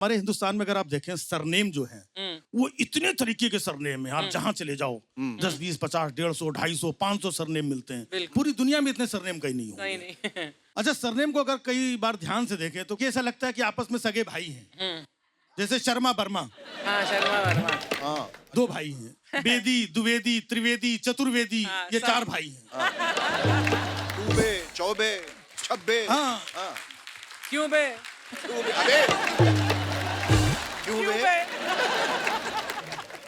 हमारे हिंदुस्तान में अगर आप देखें सरनेम जो है वो इतने तरीके के सरनेम है, आप जहां चले जाओ 10, 20, 50, 150, 250, 500 सरनेम मिलते हैं। पूरी दुनिया में इतने सरनेम कहीं नहीं होंगे। नहीं। अच्छा, सरनेम को अगर कई बार ध्यान से देखें तो ऐसा लगता है कि आपस में सगे भाई हैं। जैसे शर्मा वर्मा, हाँ, शर्मा वर्मा, हाँ, 2 भाई हैं। बेदी, द्विवेदी, त्रिवेदी, चतुर्वेदी, ये 4 भाई हैं। टूबे, चौबे, छब्बे। हाँ। हाँ। क्यों बे? अबे क्यों क्यों बे? बे?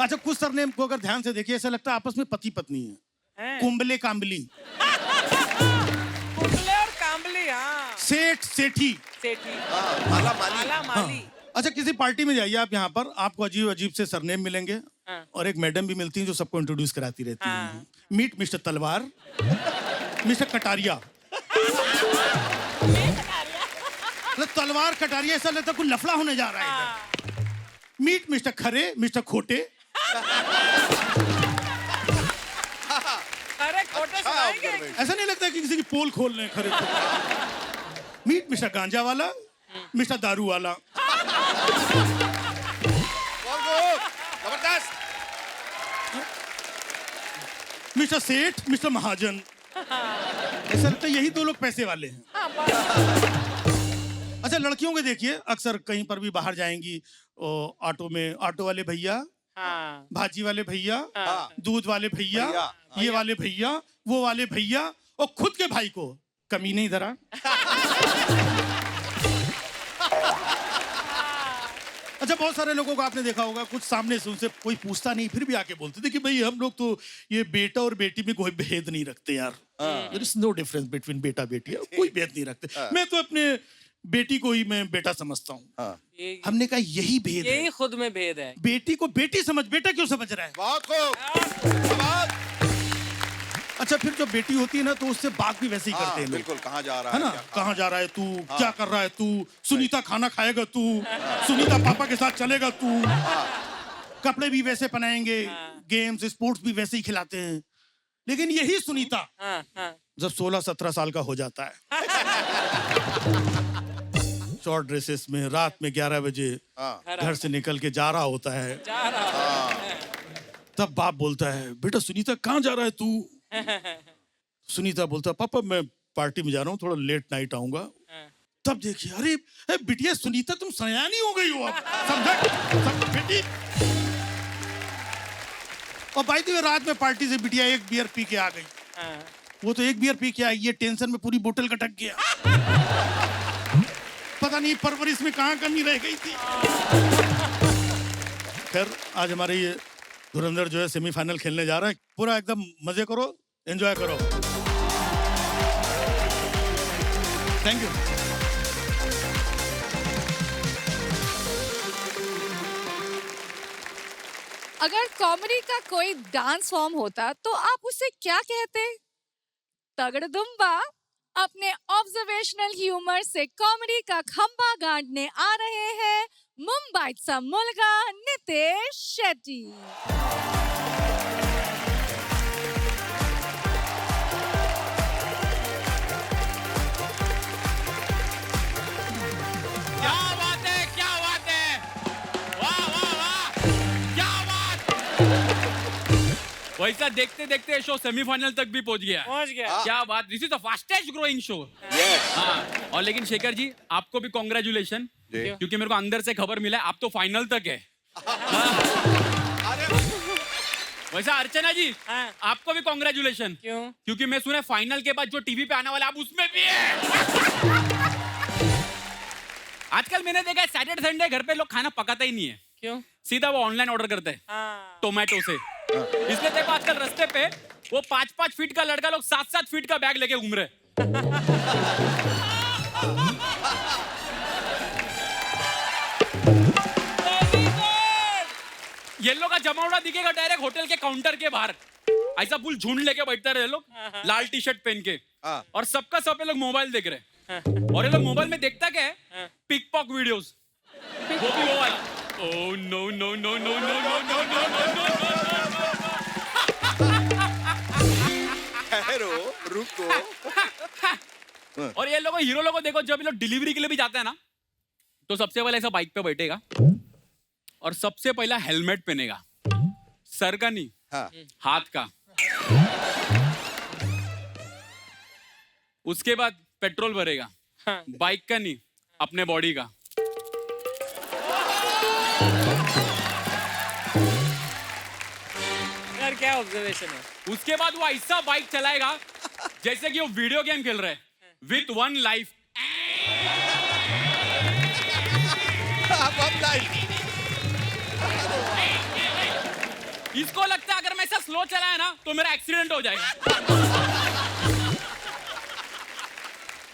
अच्छा, कुछ सरनेम को अगर ध्यान से देखिए ऐसा लगता है आपस में पति पत्नी है। हैं? कुंबले कांबली, कुंबले और कांबली, हाँ। सेठ सेठी। सेठी, हाँ, माला माली। माला माली। अच्छा, किसी पार्टी में जाइए आप, यहाँ पर आपको अजीब अजीब से सरनेम मिलेंगे। हाँ। और एक मैडम भी मिलती हैं जो सबको इंट्रोड्यूस कराती रहती हाँ। हैं। मीट मिस्टर तलवार, मिस्टर कटारिया। मतलब तलवार कटारिया, ऐसा लगता है कुछ लफड़ा होने जा रहा है इधर। मीट मिस्टर खरे, मिस्टर खोटे। अरे खोटे सुनाएंगे? ऐसा नहीं लगता कि किसी की पोल खोल रहे हैं खरे खोटे। मीट मिस्टर गांजा वाला, मिस्टर दारू वाला। जबरदस्त। मिस्टर सेठ, मिस्टर महाजन। ऐसा लगता है यही 2 लोग पैसे वाले हैं। अच्छा, लड़कियों के देखिए अक्सर कहीं पर भी बाहर जाएंगी ऑटो में, ऑटो वाले भैया, हाँ। भाजी वाले भैया, हाँ। दूध वाले भैया, ये वाले भैया, वो वाले भैया, और खुद के भाई को कमी नहीं धरा। अच्छा, बहुत सारे लोगों को आपने देखा होगा, कुछ सामने से उनसे कोई पूछता नहीं फिर भी आके बोलते थे कि भाई हम लोग तो ये बेटा और बेटी में कोई भेद नहीं रखते यार। There is no difference between beta beti, कोई भेद नहीं रखते। मैं तो अपने बेटी को ही मैं बेटा समझता हूँ। हाँ। हमने कहा यही भेद यही है। खुद में भेद है। बेटी को बेटी समझ, बेटा क्यों समझ रहा है? बहुत खूब। बहुत। अच्छा, फिर जब बेटी होती है ना तो उससे बात भी वैसे ही करते हैं लोग। बिल्कुल, कहाँ जा रहा है है? ना, क्या कहाँ जा रहा है तू, क्या कर रहा है तू, सुनीता खाना खाएगा तू, सुनीता पापा के साथ चलेगा तू, कपड़े भी वैसे पहनाएंगे, गेम्स स्पोर्ट्स भी वैसे ही खिलाते हैं। लेकिन यही सुनीता हाँ, हाँ। जब 16-17 साल का हो जाता है, शॉर्ट ड्रेसेस में रात में 11 बजे घर से निकल के जा रहा होता है, जा रहा है। तब बाप बोलता है, बेटा सुनीता कहाँ जा रहा है तू? सुनीता बोलता है, पापा मैं पार्टी में जा रहा हूँ, थोड़ा लेट नाइट आऊंगा। तब देखिए, अरे बिटिया सुनीता तुम सयानी हो गई हो अब, समझा बेटी। और भाई तो रात में पार्टी से बिटिया 1 बियर पी के आ गई। वो तो 1 बियर पी के आई, ये टेंशन में पूरी बोतल का ढक गया। पता नहीं परवरिश में कहाँ कमी रह गई थी। खैर, आज हमारे ये धुरंधर जो है सेमीफाइनल खेलने जा रहा है। पूरा एकदम मजे करो, एंजॉय करो। Thank you. अगर कॉमेडी का कोई डांस फॉर्म होता तो आप उसे क्या कहते? तगड़दुम्बा अपने ऑब्जर्वेशनल ह्यूमर से कॉमेडी का खंबा गाड़ने आ रहे हैं मुंबईचा मुलगा नितेश शेट्टी। क्या बात है, क्या बात है, वाह वाह वाह, क्या बात। वैसा देखते देखते शो सेमीफाइनल तक भी पहुंच गया। पहुंच गया। क्या बात, this is the fastest growing show. हाँ, और लेकिन शेखर जी आपको भी कॉन्ग्रेचुलेशन, क्योंकि मेरे को अंदर से खबर मिला है आप तो फाइनल तक है। वैसा अर्चना जी हाँ। आपको भी कॉन्ग्रेचुलेशन। क्यों? क्योंकि मैं सुना फाइनल के बाद जो टीवी पे आने वाला आप उसमें भी है। आजकल मैंने देखा है सैटरडे संडे घर पे लोग खाना पकाता ही नहीं है। क्यों? सीधा वो ऑनलाइन ऑर्डर करते हैं हाँ। टोमेटो से। इसलिए देखो आजकल रास्ते पे वो 5-5 फीट का लड़का लोग 7-7 फीट का बैग लेके घूम रहे। ये लोग का जमावड़ा दिखेगा डायरेक्ट होटल के काउंटर के बाहर, ऐसा फुल झुंड लेके बैठते रहे लोग, लाल टी शर्ट पहन के, और सबका सब ये लोग मोबाइल देख रहे हैं। और ये लोग मोबाइल में देखता क्या है? पिक पॉक वीडियोस, वो भी वो वाला। Oh no no no no no no no no no ठहरो, रुको। और ये लोग हीरो लोगों देखो, जब ये लोग डिलीवरी के लिए भी जाते हैं ना, तो सबसे पहले ऐसा बाइक पे बैठेगा और सबसे पहला हेलमेट पहनेगा, सर का नहीं, हाँ हाथ का। उसके बाद पेट्रोल भरेगा, हाँ। बाइक का नहीं, अपने बॉडी का। यार क्या ऑब्जर्वेशन है। उसके बाद वो ऐसा बाइक चलाएगा जैसे कि वो वीडियो गेम खेल रहे हैं, विथ वन लाइफ। अब लाइफ इसको लगता है अगर मैं ऐसा स्लो चलाया ना तो मेरा एक्सीडेंट हो जाएगा।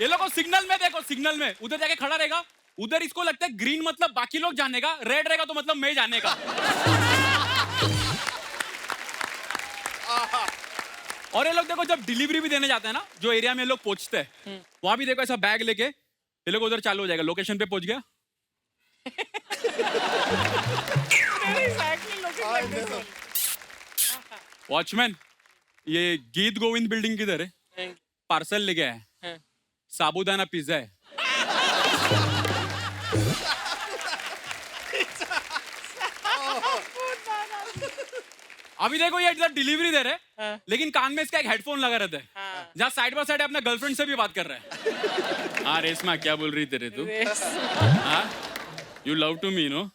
ये लोग को सिग्नल में देखो, सिग्नल में उधर जाके खड़ा रहेगा, उधर इसको लगता है ग्रीन मतलब बाकी लोग जाने का, रेड रहेगा तो मतलब मैं जाने का। और ये लोग देखो जब डिलीवरी भी देने जाते हैं ना, जो एरिया में ये लोग पहुंचते हैं, वहां भी देखो ऐसा बैग लेके ये लोग उधर चालू हो जाएगा, लोकेशन पे पहुंच गया। Exactly looking like this one. Watchman, ये गीत गोविंद बिल्डिंग किधर है? हाँ, पार्सल ले गया है, हाँ। साबूदाना पिज्जा है। अभी देखो ये इधर डिलीवरी दे रहे हैं, हाँ। लेकिन कान में इसका एक हेडफोन लगा रहता है, हाँ। जहाँ साइड बाय साइड अपने गर्लफ्रेंड से भी बात कर रहा है। हाँ रेशमा, क्या बोल रही तेरे तू? Yes. हाँ, you love to me no?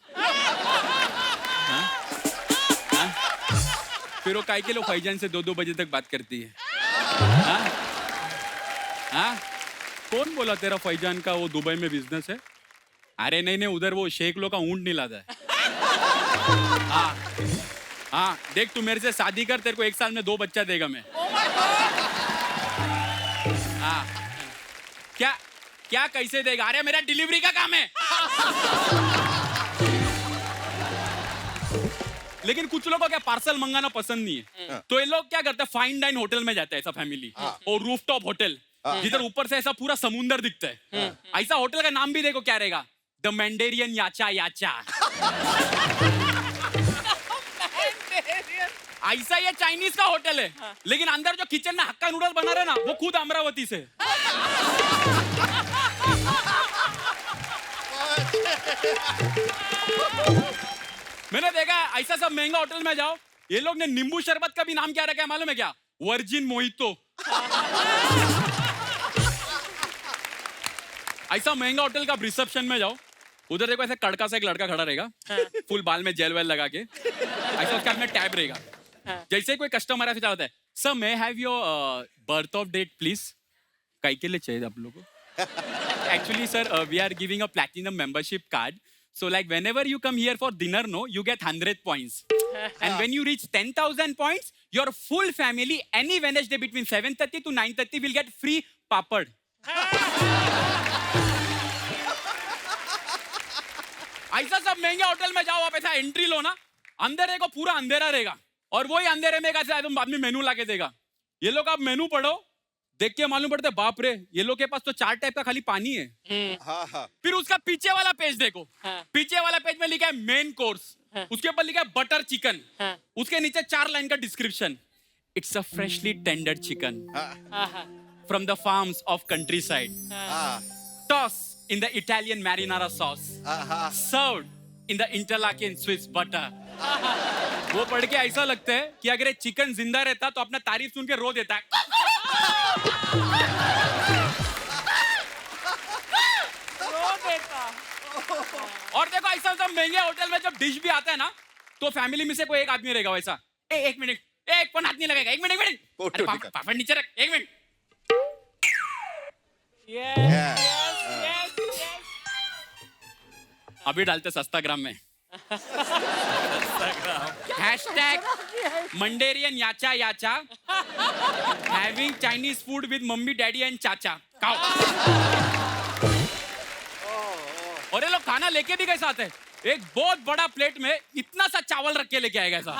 फिर वो काय के लोग फैजान से 2-2 बजे तक बात करती है। हाँ? हाँ? कौन बोला तेरा फैजान का वो दुबई में बिजनेस है? अरे नहीं नहीं, उधर वो शेख लोग का ऊंट नहीं लाता है। हाँ हाँ, देख तू मेरे से शादी कर, तेरे को 1 साल में 2 बच्चा देगा मैं। हाँ, क्या क्या कैसे देगा? अरे मेरा डिलीवरी का काम है। लेकिन कुछ लोगों को क्या पार्सल मंगाना पसंद नहीं है, तो ये लोग क्या करते हैं, फाइन डाइन होटल में जाते हैं, ऐसा फैमिली, और रूफटॉप होटल, जिधर ऊपर से ऐसा पूरा समुंदर दिखता है। ऐसा होटल का नाम भी देखो क्या रहेगा, द मैंडेरियन याचा याचा। ऐसा ये चाइनीज का होटल है, लेकिन अंदर जो किचन में हक्का नूडल बना रहे ना, वो खुद अमरावती से। मैंने देखा ऐसा सब महंगा होटल में जाओ, ये लोग ने नींबू शरबत का भी नाम क्या रखा है मालूम है क्या? Virgin mojito. ऐसा महंगा होटल का रिसेप्शन में जाओ, उधर देखो ऐसा कड़का सा एक लड़का खड़ा रहेगा, फुल बाल में जेल वेल लगा के, ऐसा उसके हाथ में टैब रहेगा। जैसे कोई कस्टमर ऐसे चलाता है, sir may have your birth of date please. कई के लिए चाहिए आप लोगों को? Actually, sir, we are giving a platinum membership card. So, like, whenever you come here for dinner, no, you get 100 points. And when you reach 10,000 points, your full family, any Wednesday between 7:30 to 9:30, will get free papad. ऐसा सब महंगे hotel में जाओ, आप ऐसा entry लो ना, अंदर देखो पूरा अंधेरा रहेगा, और वही अंधेरे में कैसे आदमी मेनू लाके देगा। ये लोग आप मेनू पढ़ो, देख के मालूम पड़ता है बाप रे, ये लोग के पास तो 4 टाइप का खाली पानी है। हाँ हाँ फिर उसका पीछे वाला पेज देखो, हाँ। पीछे वाला पेज में लिखा है मेन कोर्स, हाँ। उसके ऊपर लिखा है बटर चिकन, हाँ। उसके नीचे 4 लाइन का description, it's a freshly tender chicken from the farms of country side, toss in the Italian marinara sauce, served in the Interlaken Swiss butter. वो पढ़ के ऐसा लगता है कि अगर ये चिकन जिंदा रहता तो अपना तारीफ सुन के रो देता है। और देखो ऐसा सब महंगे होटल में जब डिश भी आता है ना, तो फैमिली में से कोई एक आदमी रहेगा वैसा, एक मिनट, एक फोन हाथ नहीं लगेगा, एक मिनट, फोटो अरे दिखा। पापड़ नीचे रख, एक मिनट। अभी डालते सस्ता ग्राम में हैशटैग मंडेरियन याचा याचा, having Chinese food with mummy daddy and चाचा। खाओ। और ये लोग खाना लेके भी कैसे आते हैं, एक बहुत बड़ा प्लेट में इतना सा चावल रख के लेके आएगा ऐसा।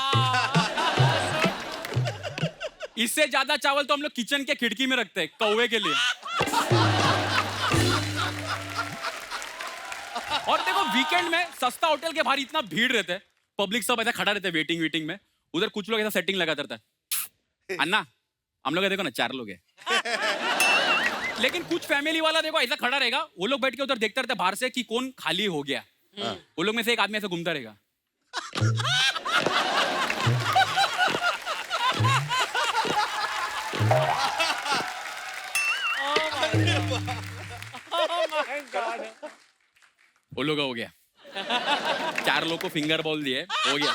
इससे ज्यादा चावल तो हम लोग किचन के खिड़की में रखते हैं कौवे के लिए। और देखो वीकेंड में सस्ता होटल के बाहर इतना भीड़ रहता है, पब्लिक सब ऐसा खड़ा रहता है वेटिंग में, उधर कुछ लोग ऐसा सेटिंग लगा रहता है। अन्ना हम लोग देखो ना 4 लोग हैं, लेकिन कुछ फैमिली वाला देखो ऐसा खड़ा रहेगा, वो लोग बैठ के उधर देखते रहते बाहर से कि कौन खाली हो गया। वो लोग में से एक आदमी ऐसे घूमता रहेगा। वो लोग का हो गया। 4 लोग को फिंगर बॉल दिए, हो गया।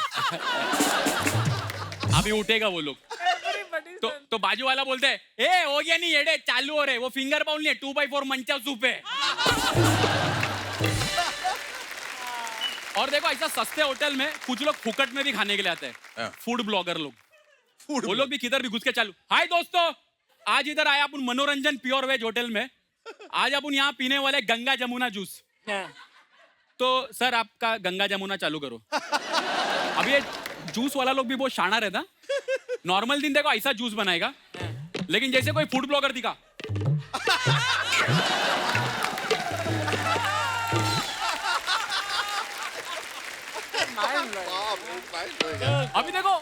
अभी उठेगा वो लोग। तो बाजू वाला बोलते है, ए हो गया नहीं येड़े, चालू हो रहे। वो फिंगर बाउल नहीं है, 2x4 मंचा सूप है। और देखो ऐसा सस्ते होटल में कुछ लोग फुकट में भी खाने के लिए आते हैं, फूड ब्लॉगर लोग। वो लोग भी किधर भी घुस के चालू, हाय दोस्तों, आज इधर आया अपन मनोरंजन प्योर वेज होटल में। आज अपन यहाँ पीने वाले गंगा जमुना जूस। तो सर आपका गंगा जमुना चालू करो। अब ये जूस वाला लोग भी बहुत शाना रहता। नॉर्मल दिन देखो ऐसा जूस बनाएगा, लेकिन जैसे कोई फूड ब्लॉगर दिखा, अभी देखो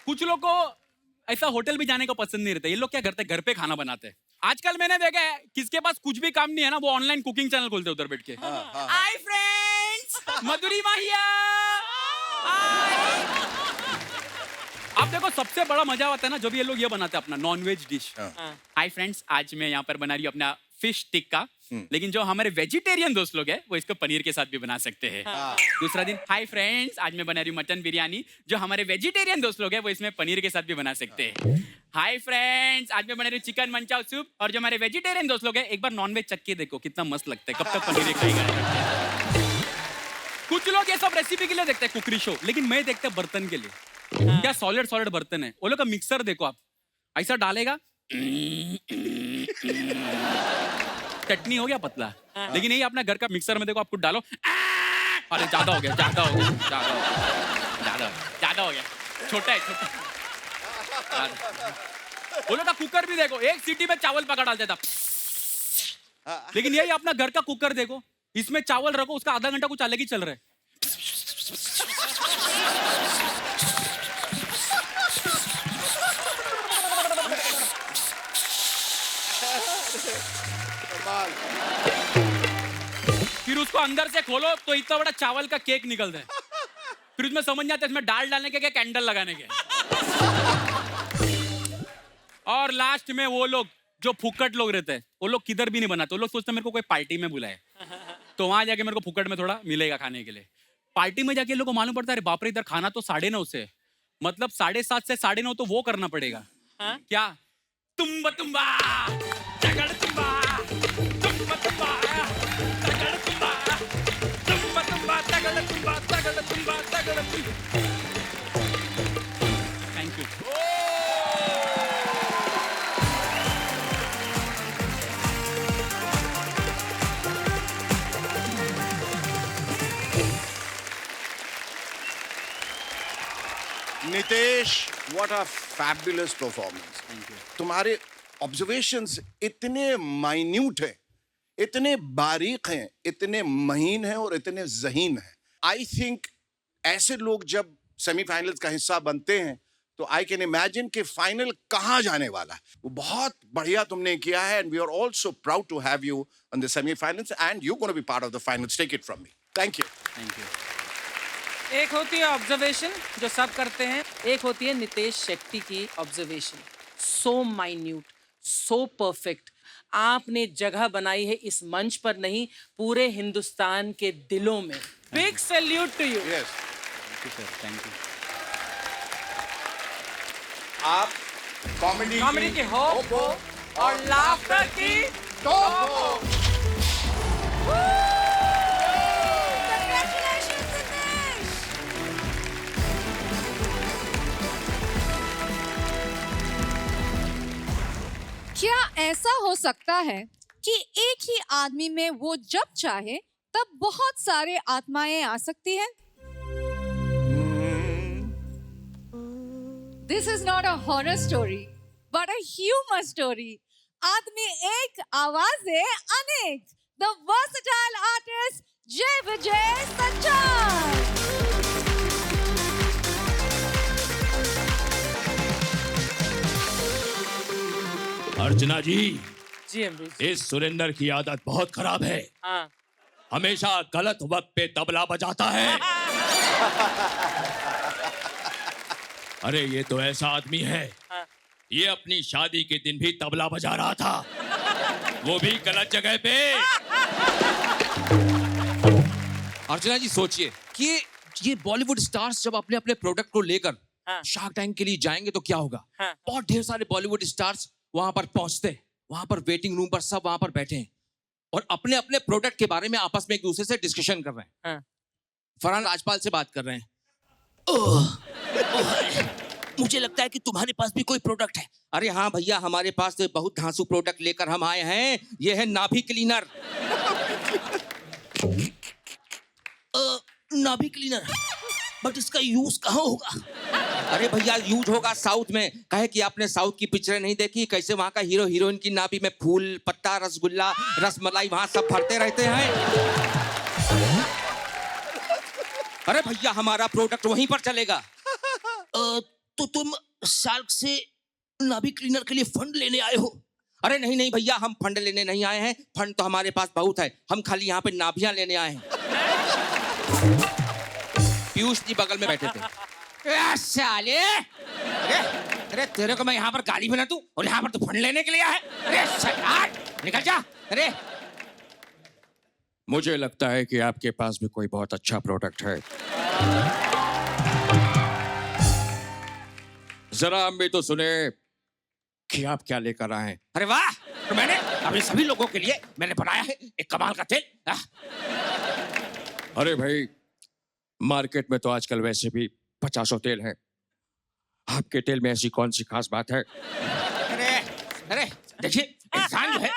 कुछ लोग को ऐसा होटल भी जाने का पसंद नहीं रहता। ये लोग क्या करते हैं, घर पे खाना बनाते हैं। आजकल मैंने देखा है किसके पास कुछ भी काम नहीं है ना, वो ऑनलाइन कुकिंग चैनल खोलते हैं उधर बैठ के। हाय फ्रेंड्स, मधुरी माहिया। आप देखो सबसे बड़ा मजा आता है ना जब ये लोग ये बनाते हैं अपना नॉनवेज डिश। हाय फ्रेंड्स, आज मैं यहाँ पर बना रही हूँ अपना फिश टिक्का, लेकिन जो हमारे वेजिटेरियन दोस्त लोग हैं वो इसको पनीर के साथ भी बना सकते हैं। दूसरा दिन, हाय फ्रेंड्स, आज मैं बना रही हूँ मटन बिरयानी, जो हमारे वेजिटेरियन दोस्त लोग हैं वो इसमें पनीर के साथ भी बना सकते हैं। हाय फ्रेंड्स, आज मैं बना रही हूँ चिकन मंचाओ सूप, और जो हमारे वेजिटेरियन दोस्त लोग हैं एक बार नॉनवेज चख के देखो कितना मस्त लगता है, कब तक पनीर खाएगा। कुछ लोग ये सब रेसिपी के लिए देखते हैं कुकरी शो, लेकिन मैं देखता हूँ बर्तन के लिए। क्या सॉलिड बर्तन है वो लोग का। मिक्सर देखो आप, ऐसा डालेगा चटनी हो गया पतला। लेकिन यही अपना घर का मिक्सर में देखो, आप कुछ डालो, अरे ज्यादा हो गया, ज्यादा हो गया, छोटा है, छोटा। वो लोग का कुकर भी देखो, एक सीटी में चावल पका डाल देता। लेकिन यही अपना घर का कुकर देखो, इसमें चावल रखो, उसका आधा घंटा कुछ अलग ही चल रहा है। फिर उसको अंदर से खोलो तो इतना बड़ा चावल का केक निकलता है। फिर उसमें समझ नहीं आता इसमें दाल डालने के क्या कैंडल लगाने के। और लास्ट में वो लोग जो फुकट लोग रहते हैं, वो लोग किधर भी नहीं बनाते। वो लोग सोचते हैं मेरे को कोई पार्टी में बुलाए तो वहां जाके मेरे को फुकट में थोड़ा मिलेगा खाने के लिए। पार्टी में जाके लोगों को मालूम पड़ता है, अरे बाप रे, इधर खाना तो 9:30 से, मतलब 7:30 से 9:30 तो वो करना पड़ेगा। क्या तुम्बा तुम्बा तगड़ तुम्बा, तुम्बा तुम्बा तगड़ तुम्बा, तुम्बा तुम्बा तगड़ तुम्बा, तगड़ तुम्बा, तगड़ तुम्बा। Thank you. Nitesh, what a fabulous performance. तुम्हारे ऑब्जर्वेशंस इतने माइन्यूट हैं, इतने बारीक हैं, इतने महीन हैं और इतने ज़हीन हैं। आई थिंक ऐसे लोग जब सेमीफाइनल्स का हिस्सा बनते हैं तो आई कैन इमेजिन कि फाइनल कहाँ जाने वाला है। वो बहुत बढ़िया तुमने किया है, and we are also proud to have you on the semifinals, and you gonna be part of the finals. Take it from me. Thank you. Thank you. एक होती है ऑब्जर्वेशन जो सब करते हैं, एक होती है नितेश शेट्टी की ऑब्जर्वेशन। सो माइन्यूट, सो परफेक्ट। आपने जगह बनाई है इस मंच पर नहीं, पूरे हिंदुस्तान के दिलों में। Big salute to you. Yes, thank you sir, thank you. आप कॉमेडी की होप हो और लाफ्टर की टॉप हो। क्या ऐसा हो सकता है कि एक ही आदमी में वो जब चाहे तब बहुत सारे आत्माएं आ सकती हैं? This is not a horror story, but a humor story. आदमी एक, आवाजें अनेक. The versatile artist जय विजय सच्चान. अर्चना जी, जी अमरीश जी। इस सुरेंद्र की आदत बहुत खराब है, हाँ हमेशा गलत वक्त पे तबला बजाता है। अरे ये तो ऐसा आदमी है, हाँ। ये अपनी शादी के दिन भी तबला बजा रहा था, वो भी गलत जगह पे। अर्चना जी सोचिए कि ये बॉलीवुड स्टार्स जब अपने अपने प्रोडक्ट को लेकर हाँ। शार्क टैंक के लिए जाएंगे तो क्या होगा। हाँ। बहुत ढेर सारे बॉलीवुड स्टार्स वहां पर पहुंचते, वहां पर वेटिंग रूम पर सब वहां पर बैठे हैं और अपने अपने प्रोडक्ट के बारे में आपस में एक दूसरे से डिस्कशन कर रहे हैं। हाँ। फरहान राजपाल से बात कर रहे हैं। मुझे लगता है कि तुम्हारे पास भी कोई प्रोडक्ट है। अरे हाँ भैया, हमारे पास तो बहुत धांसू प्रोडक्ट लेकर हम आए हैं, ये है नाभि क्लीनर। नाभि क्लीनर, बट इसका यूज कहाँ होगा? अरे भैया यूज होगा साउथ में। कहे कि आपने साउथ की पिक्चरें नहीं देखी, कैसे वहां का हीरो हीरोइन की नाभि में फूल पत्ता रसगुल्ला रसमलाई वहां सब भरते रहते हैं। अरे भैया हमारा प्रोडक्ट वहीं पर चलेगा। तो तुम शार्क से नाभि क्लीनर के लिए फंड लेने आए हो? अरे नहीं नहीं भैया, हम फंड लेने नहीं आए हैं, फंड तो हमारे पास बहुत है, हम खाली यहाँ पे नाभियां लेने आए हैं। पीयूष जी बगल में बैठे थे। साले, अरे तेरे को मैं यहाँ पर गाली बना दूं और यहाँ पर तो फंड लेने के लिए आया है? अरे सरकार निकल जा। अरे मुझे लगता है कि आपके पास भी कोई बहुत अच्छा प्रोडक्ट है, जरा हम भी तो सुने कि आप क्या लेकर आए हैं। अरे वाह, तो मैंने अभी सभी लोगों के लिए मैंने बनाया है एक कमाल का तेल। अरे भाई, मार्केट में तो आजकल वैसे भी 50 तेल है, आपके तेल में ऐसी कौन सी खास बात है? अरे अरे देखिए, इंसान जो है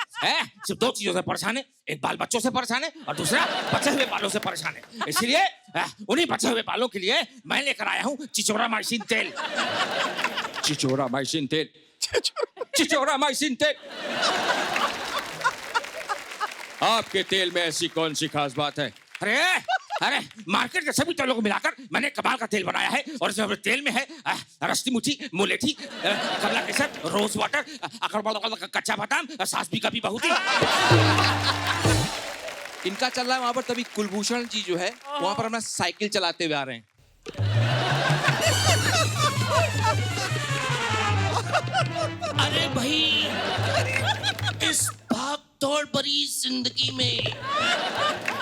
सिर्फ दो चीजों से परेशान है, एक बाल बच्चों से परेशान है और दूसरा बचे हुए बालों से परेशान है। इसलिए उन्हीं बचे हुए बालों के लिए मैं लेकर आया हूँ चिचोरा माइसिन तेल। चिचोरा माइसिन तेल? चिचोरा माइसिन तेल। आपके तेल में ऐसी कौन सी खास बात है? अरे अरे मार्केट के सभी तेलों को मिलाकर मैंने कमाल का तेल बनाया है और इसमें तेल में है रस्ती मुठी, मुलेठी, कमला केसर, रोज वाटर, अखरोट, कच्चा बादाम, सास भी कभी बहुत ही। इनका चल रहा है वहां पर, तभी कुलभूषण जी जो है वहां पर अपना साइकिल चलाते हुए आ रहे हैं। अरे भाई, इस भाग दौड़ भरी जिंदगी में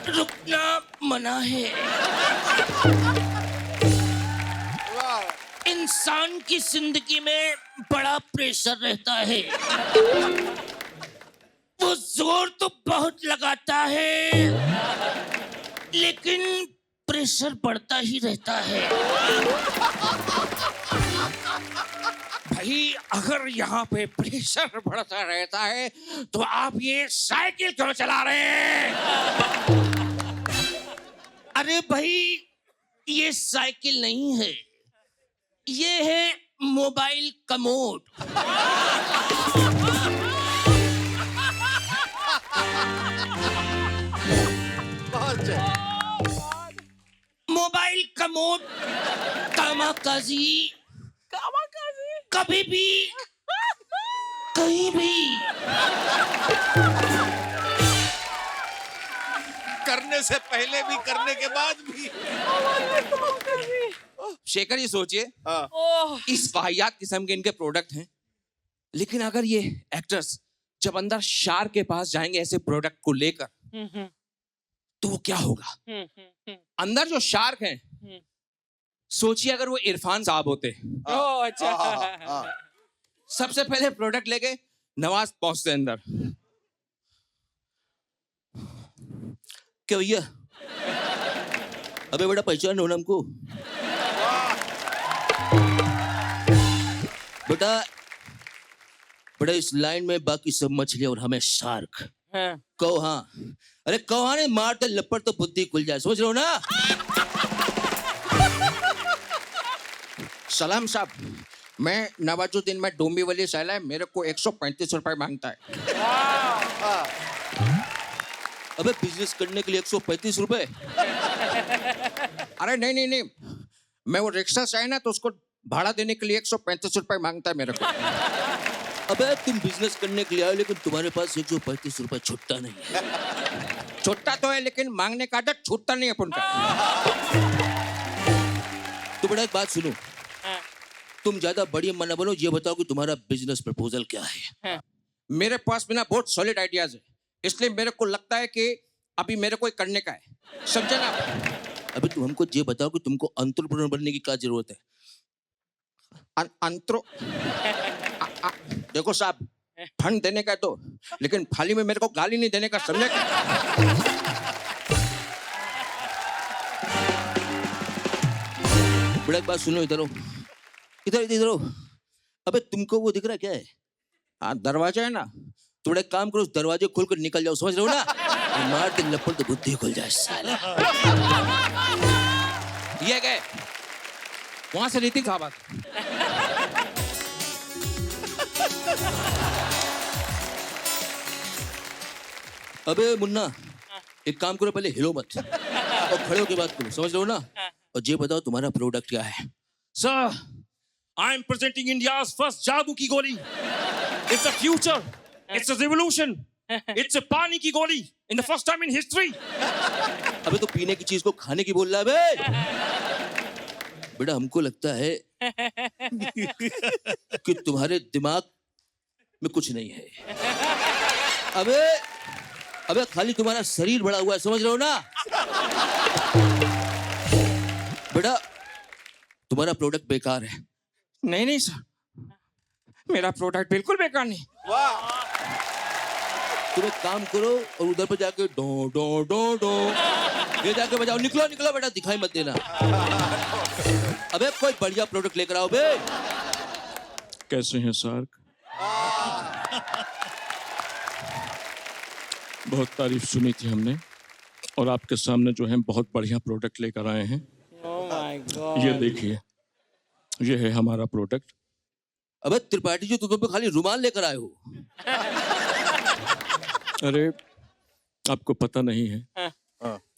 रुकना मना है। इंसान की जिंदगी में बड़ा प्रेशर रहता है, वो जोर तो बहुत लगाता है लेकिन प्रेशर बढ़ता ही रहता है। भाई अगर यहाँ पे प्रेशर बढ़ता रहता है तो आप ये साइकिल क्यों चला रहे हैं? अरे भाई ये साइकिल नहीं है, ये है mobile commode. Mobile commode kamikaze, कभी भी कहीं भी करने से पहले भी, करने के बाद भी। शेखर ये सोचिए, ओह इस वाहियात किस्म के इनके प्रोडक्ट हैं, लेकिन अगर ये एक्टर्स जब अंदर शार्क के पास जाएंगे ऐसे प्रोडक्ट को लेकर तो वो क्या होगा? अंदर जो शार्क हैं, सोचिए अगर वो इरफान साहब होते। ओह अच्छा। सबसे पहले प्रोडक्ट लेके नवाज पहुंचते अंदर। क्या भैया, अबे बड़ा पहचान हो ना हमको? बेटा बड़ा इस लाइन में बाकी सब मछलियां और हमें शार्क। हाँ। कहो हाँ। अरे कहो हाँ, मारते लपड़ तो बुद्धि खुल जाए, सोच रहे हो ना? सलाम साहब, मैं नवाजुद्दीन में डोंबी वाली साला है, मेरे को 135 रुपए मांगता है। अबे बिजनेस करने के लिए 135 रुपए? अरे नहीं नहीं नहीं, मैं वो रिक्शा से आया ना तो उसको भाड़ा देने के लिए 135 रुपए मांगता है मेरे को। अबे तुम बिजनेस करने के लिए आए लेकिन तुम्हारे पास 135 रुपए छुट्टा नहीं है। छोटा तो है लेकिन मांगने का आदत छूटता नहीं अपन का। तो बड़ा एक बात सुनो, हाँ, तुम ज्यादा बड़ी अम्मा ना बनो, ये बताओ कि तुम्हारा बिजनेस प्रपोजल क्या है। हाँ, मेरे पास में ना बहुत सॉलिड आइडियाज है, इसलिए मेरे को लगता है कि अभी मेरे को करने का है, समझे ना? अबे तुम हमको ये बताओ कि तुमको एंटरप्रेन्योर बनने की क्या जरूरत है। अंतरो देखो साहब, फंड देने का तो, लेकिन फाली में मेरे को गाली नहीं देने का, समझे? बड़ा एक बात सुनो, इधर हो, इधर इधर हो। अबे तुमको वो दिख रहा है क्या है? हाँ, दरवाजा है ना। तो बड़ा एक काम करो, उस दरवाजे खोल कर निकल जाओ, समझ रहे हो ना? मार दे लपड़ तो बुद्धि खुल जाए साला। ये गए वहां से रीति साहब अबे मुन्ना, एक काम करो, पहले हिलो मत और खड़े होके बात करो, समझ रहे हो ना? और ये बताओ तुम्हारा प्रोडक्ट क्या है? Sir, I am presenting India's first जादू की गोली। It's a future, it's a revolution, it's a पानी की गोली in the first time in history. अबे तो पीने की चीज को खाने की बोल रहा है बे। बेटा हमको लगता है कि तुम्हारे दिमाग में कुछ नहीं है। अबे अबे खाली तुम्हारा शरीर बड़ा हुआ है, समझ रहे हो ना? बेटा तुम्हारा प्रोडक्ट बेकार है। नहीं नहीं सर, मेरा प्रोडक्ट बिल्कुल बेकार नहीं। तुम एक काम करो और उधर पे जाके डो डो डो डो ये जाके बजाओ। निकलो निकलो बेटा, दिखाई मत देना। अबे कोई बढ़िया प्रोडक्ट लेकर आओ बे। कैसे हैं सार्क? बहुत तारीफ सुनी थी हमने और आपके सामने जो है बहुत बढ़िया प्रोडक्ट लेकर आए हैं। Oh my God. ये देखिए, ये है हमारा प्रोडक्ट। अबे त्रिपाठी जी, तुम पे खाली रुमाल लेकर आए हो। अरे आपको पता नहीं है,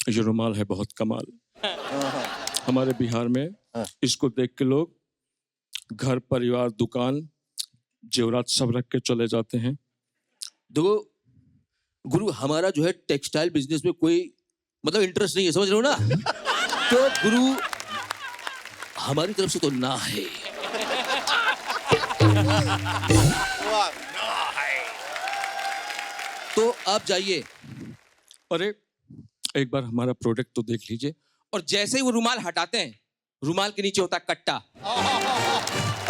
ये रुमाल है बहुत कमाल। हमारे बिहार में इसको देख के लोग घर परिवार दुकान जेवरात सब रख के चले जाते हैं। देखो गुरु, हमारा जो है टेक्सटाइल बिजनेस में कोई मतलब इंटरेस्ट नहीं है, समझ रहे हो ना? तो गुरु हमारी तरफ से तो ना है। तो आप जाइए। अरे एक बार हमारा प्रोडक्ट तो देख लीजिए। और जैसे ही वो रुमाल हटाते हैं, रुमाल के नीचे होता है कट्टा।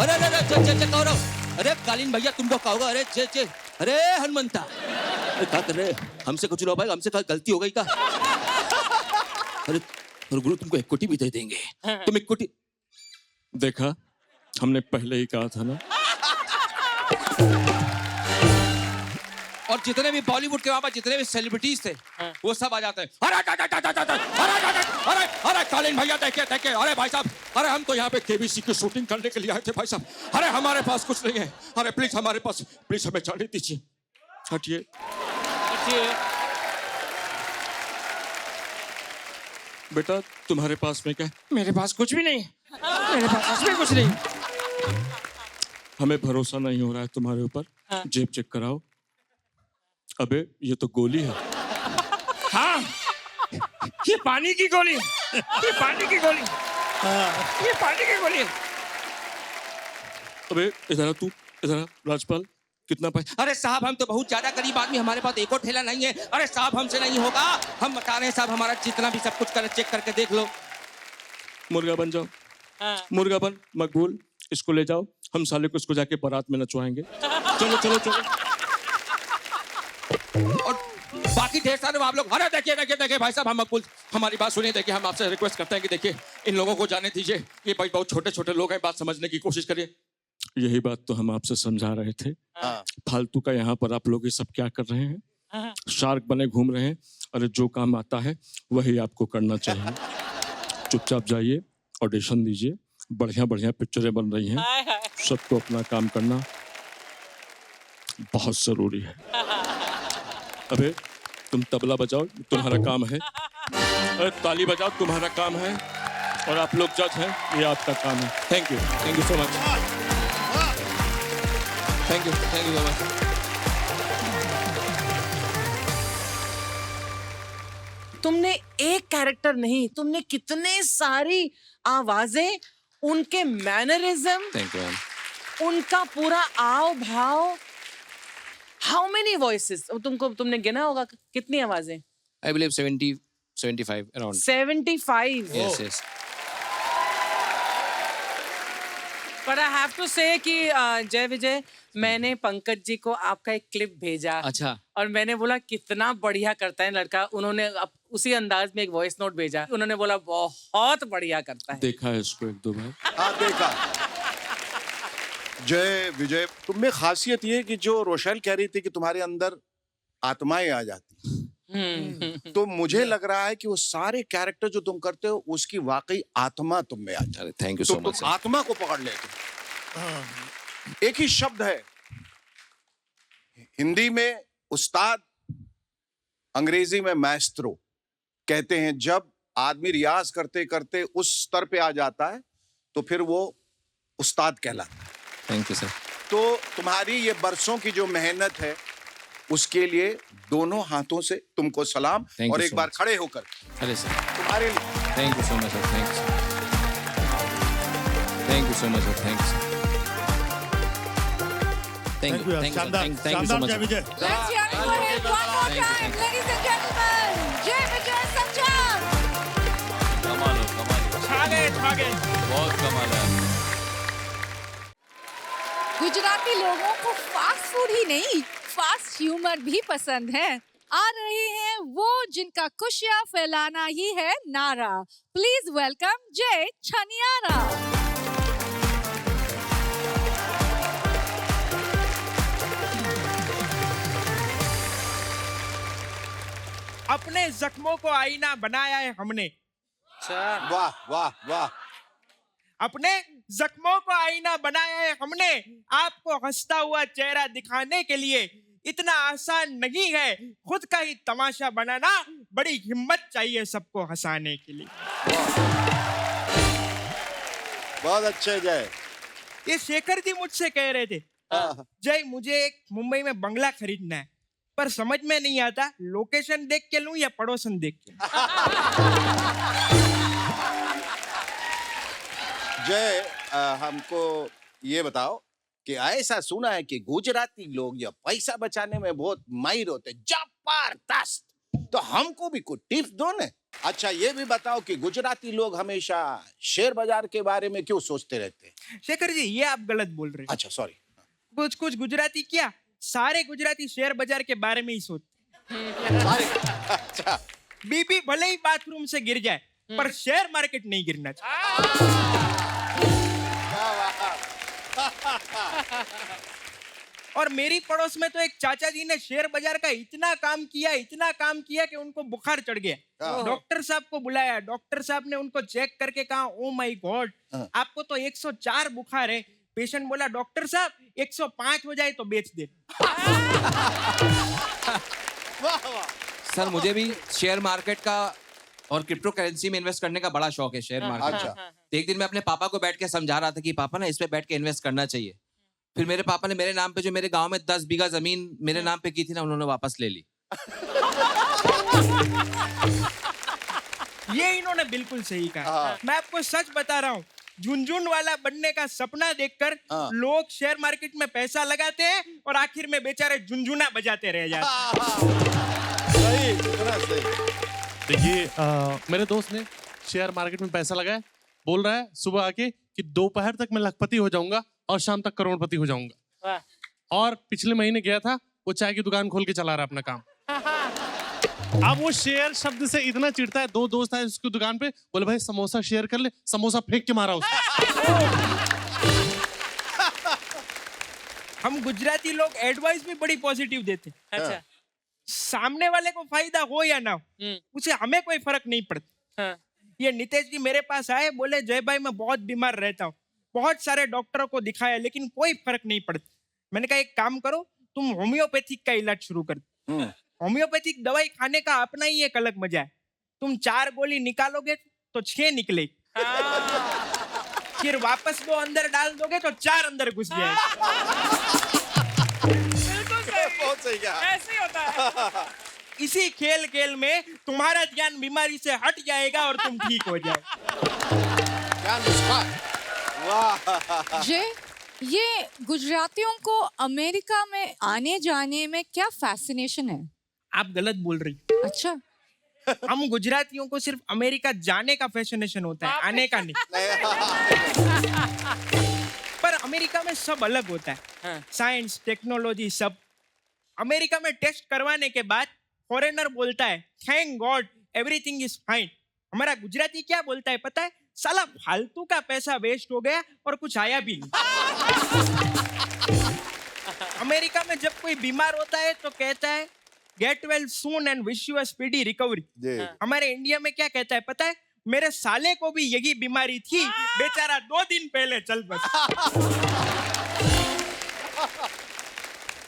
अरे अरे अरे चल चल चल कहो। अरे कालीन भैया तुमको क्या होगा? अरे चे चे अरे हनुमंता, अरे क्या कर रहे? हमसे कुछ ना हो पाएगा, हमसे क्या गलती हो गई क्या? अरे और गुरु तुमको एक कोटी भी दे देंगे, तुम एक कोटी। देखा, हमने पहले ही कहा था ना। और जितने भी बॉलीवुड के वहां पर जितने भी सेलिब्रिटीज थे, वो सब आ जाते हैं। अरे कालीन भैया देखे देखे, अरे भाई साहब, अरे हम तो यहाँ पे केबीसी की शूटिंग करने के लिए आए थे भाई साहब। अरे हमारे पास कुछ नहीं है, अरे प्लीज हमारे पास, प्लीज हमें जाने दीजिए। हटिए। बेटा तुम्हारे पास में क्या है? मेरे पास कुछ भी नहीं है, मेरे पास में कुछ नहीं। हमें भरोसा नहीं हो रहा है तुम्हारे ऊपर। जेब चेक कराओ। अबे ये तो गोली है। हाँ, ये पानी की गोली है, ये पानी की गोली, ये पानी की गोली है। अबे इधर आ तू, इधर आ राजपाल, कितना पैसा? अरे साहब हम तो बहुत ज्यादा गरीब आदमी, हमारे पास एक और ठेला नहीं है। अरे साहब हमसे नहीं होगा, हम बता रहे हैं साहब, हमारा जितना भी सब कुछ कर चेक करके देख लो। मुर्गा बन जाओ, मुर्गा बन, मकबूल। इसको ले जाओ, हम साले को इसको जाके बारात में नचवाएंगे। चलो चलो चलो। और बाकी ढेर सारे आप लोग, अरे देखिए देखिए देखिए भाई साहब, हम मकबूल, हमारी बात सुनिए। देखिए हम आपसे रिक्वेस्ट करते हैं कि देखिए इन लोगों को जाने दीजिए, ये भाई बहुत छोटे छोटे लोग हैं, बात समझने की कोशिश करिए। यही बात तो हम आपसे समझा रहे थे। फालतू का यहाँ पर आप लोग ये सब क्या कर रहे हैं? शार्क बने घूम रहे हैं। अरे जो काम आता है वही आपको करना चाहिए। चुपचाप जाइए, ऑडिशन दीजिए, बढ़िया बढ़िया पिक्चरें बन रही हैं, सबको अपना काम करना बहुत जरूरी है। अबे तुम तबला बजाओ, तुम्हारा काम है। अरे ताली बजाओ, तुम्हारा काम है। और आप लोग जज हैं, ये आपका काम है। Thank you so much. Thank you so much. तुमने एक कैरेक्टर नहीं, तुमने कितने सारी आवाजें, उनके मैनरिज्म, थैंक यू मैम। उनका पूरा आव भाव। हाउ मेनी वॉइसेस तुमने गिना होगा, कितनी आवाजें? I believe 75 around. 75। Yes yes. पर आई हैव टू से कि जय विजय, मैंने पंकज जी को आपका एक क्लिप भेजा। अच्छा। और मैंने बोला कितना बढ़िया करता है लड़का। उन्होंने उसी अंदाज में एक वॉइस नोट भेजा। उन्होंने बोला बहुत बढ़िया करता है। देखा है इसको 1-2 बार। हाँ देखा। जय विजय, तुम में खासियत ये है कि जो रोशैल कह रही थी कि तुम्हारे अंदर आत्माएं आ जाती, तो मुझे लग रहा है कि वो सारे कैरेक्टर जो तुम करते हो उसकी वाकई आत्मा तुम में आ जाती है। थैंक यू तो सो मच तुम आत्मा को पकड़ लेते। एक ही शब्द है हिंदी में उस्ताद, अंग्रेजी में मैस्ट्रो। कहते हैं जब आदमी रियाज करते करते उस स्तर पे आ जाता है तो फिर वो उस्ताद कहलाता है। Thank you sir. तो तुम्हारी ये बरसों की जो मेहनत है उसके लिए दोनों हाथों से तुमको सलाम। Thank और you एक so बार much. खड़े होकर अरे सर तुम्हारे लिए thank you so much sir. Thank you so much sir. Thank you. Thank you यार, शानदार शानदार जय विजय। Let's hear it for him one more time, ladies and gentlemen. Jay Vijay Sanchar. कमाल हो। छा गए। बहुत कमाल है। गुजराती लोगों को फास्ट फूड ही नहीं, फास्ट ह्यूमर भी पसंद है। आ रहे हैं वो जिनका खुशियां फैलाना ही है नारा। प्लीज वेलकम जय छनियारा। अपने जख्मों को आईना बनाया है हमने। वाह वाह वाह। अपने जख्मों को आईना बनाया है हमने, आपको हंसता हुआ चेहरा दिखाने के लिए। इतना आसान नहीं है खुद का ही तमाशा बनाना, बड़ी हिम्मत चाहिए सबको हंसाने के लिए। बहुत अच्छे जय। ये शेखर जी मुझसे कह रहे थे, जय मुझे एक मुंबई में बंगला खरीदना है, पर समझ में नहीं आता लोकेशन देख के लूं या पड़ोसन देख के। जय हमको ये बताओ कि ऐसा सुना है कि गुजराती लोग या पैसा बचाने में बहुत माहिर होते, जबरदस्त। तो हमको भी कुछ टिप्स दो ना। अच्छा ये भी बताओ कि गुजराती लोग हमेशा शेयर बाजार के बारे में क्यों सोचते रहते हैं? शेखर जी ये आप गलत बोल रहे हैं। अच्छा सॉरी। कुछ कुछ गुजराती क्या, सारे गुजराती शेयर बाजार के बारे में ही सोचते। अच्छा बीबी भले ही बाथरूम से गिर जाए पर शेयर मार्केट नहीं गिरना चाहिए। और मेरी पड़ोस में तो एक चाचा जी ने शेयर बाजार का इतना काम किया कि उनको बुखार चढ़ गया। डॉक्टर साहब को बुलाया, डॉक्टर साहब ने उनको चेक करके कहा, ओ माय गॉड आपको तो 104 बुखार है। पेशेंट बोला, डॉक्टर साहब 105 हो जाए तो बेच दे। सर मुझे भी शेयर मार्केट का और क्रिप्टो करेंसी में इन्वेस्ट करने का बड़ा शौक है। Share market. अच्छा। तो एक दिन मैं अपने पापा को बैठ के समझा रहा था कि पापा ना इस पे बैठ के इन्वेस्ट करना चाहिए। फिर मेरे पापा ने मेरे नाम पे जो मेरे गांव में 10 बीघा जमीन मेरे नाम पे की थी ना, उन्होंने वापस ले ली। ये इन्होंने बिल्कुल सही कहा। मैं आपको सच बता रहा हूँ, झुनझुन वाला बनने का सपना देखकर लोग शेयर मार्केट में पैसा लगाते हैं और आखिर में बेचारे झुनझुना बजाते रह जाते हैं। सही, इतना सही। देखिए मेरे दोस्त ने शेयर मार्केट में पैसा लगाया, बोल रहा है सुबह आके कि दोपहर तक मैं लखपति हो जाऊंगा और शाम तक करोड़पति हो जाऊंगा। और पिछले महीने गया था, वो चाय की दुकान खोल के चला रहा अपना काम। अब वो शेयर शब्द से इतना चिढ़ता है, 2 दोस्त आए उसकी दुकान पे, बोले भाई समोसा शेयर कर ले, समोसा फेंक के मारा उसको। हम गुजराती लोग एडवाइस भी बड़ी पॉजिटिव देते। अच्छा। सामने वाले को फायदा हो या ना हो, उसे हमें कोई फर्क नहीं पड़ता। ये नितेश जी मेरे पास आए, बोले जय भाई मैं बहुत बीमार रहता हूँ, बहुत सारे डॉक्टरों को दिखाया लेकिन कोई फर्क नहीं पड़ता। मैंने कहा एक काम करो, तुम होम्योपैथिक का इलाज शुरू कर दो। होम्योपैथिक दवाई खाने का अपना ही एक अलग मजा है। तुम 4 गोली निकालोगे तो 6 निकले, फिर वापस वो अंदर डाल दोगे तो 4 अंदर घुस जाए। बहुत सही कहा। ऐसे ही होता है। इसी खेल खेल में तुम्हारा ध्यान बीमारी से हट जाएगा और तुम ठीक हो जाए। क्या नुस्खा है। वाह। जय, ये गुजरातियों को अमेरिका में आने जाने में क्या फैसिनेशन है? आप गलत बोल रही। अच्छा, हम गुजरातियों को सिर्फ अमेरिका जाने का फैसिनेशन होता है, आने का नहीं। पर अमेरिका में सब अलग होता है, साइंस, टेक्नोलॉजी, सब। अमेरिका में टेस्ट करवाने के बाद फॉरेनर बोलता है thank God everything is fine. हमारा गुजराती क्या बोलता है पता है? साला फालतू का पैसा वेस्ट हो गया और कुछ आया भी नहीं। अमेरिका में जब कोई बीमार होता है तो कहता है get well soon and wish you a speedy recovery. हमारे इंडिया में क्या कहता है पता है? मेरे साले को भी यही बीमारी थी, बेचारा 2 दिन पहले चल बसा।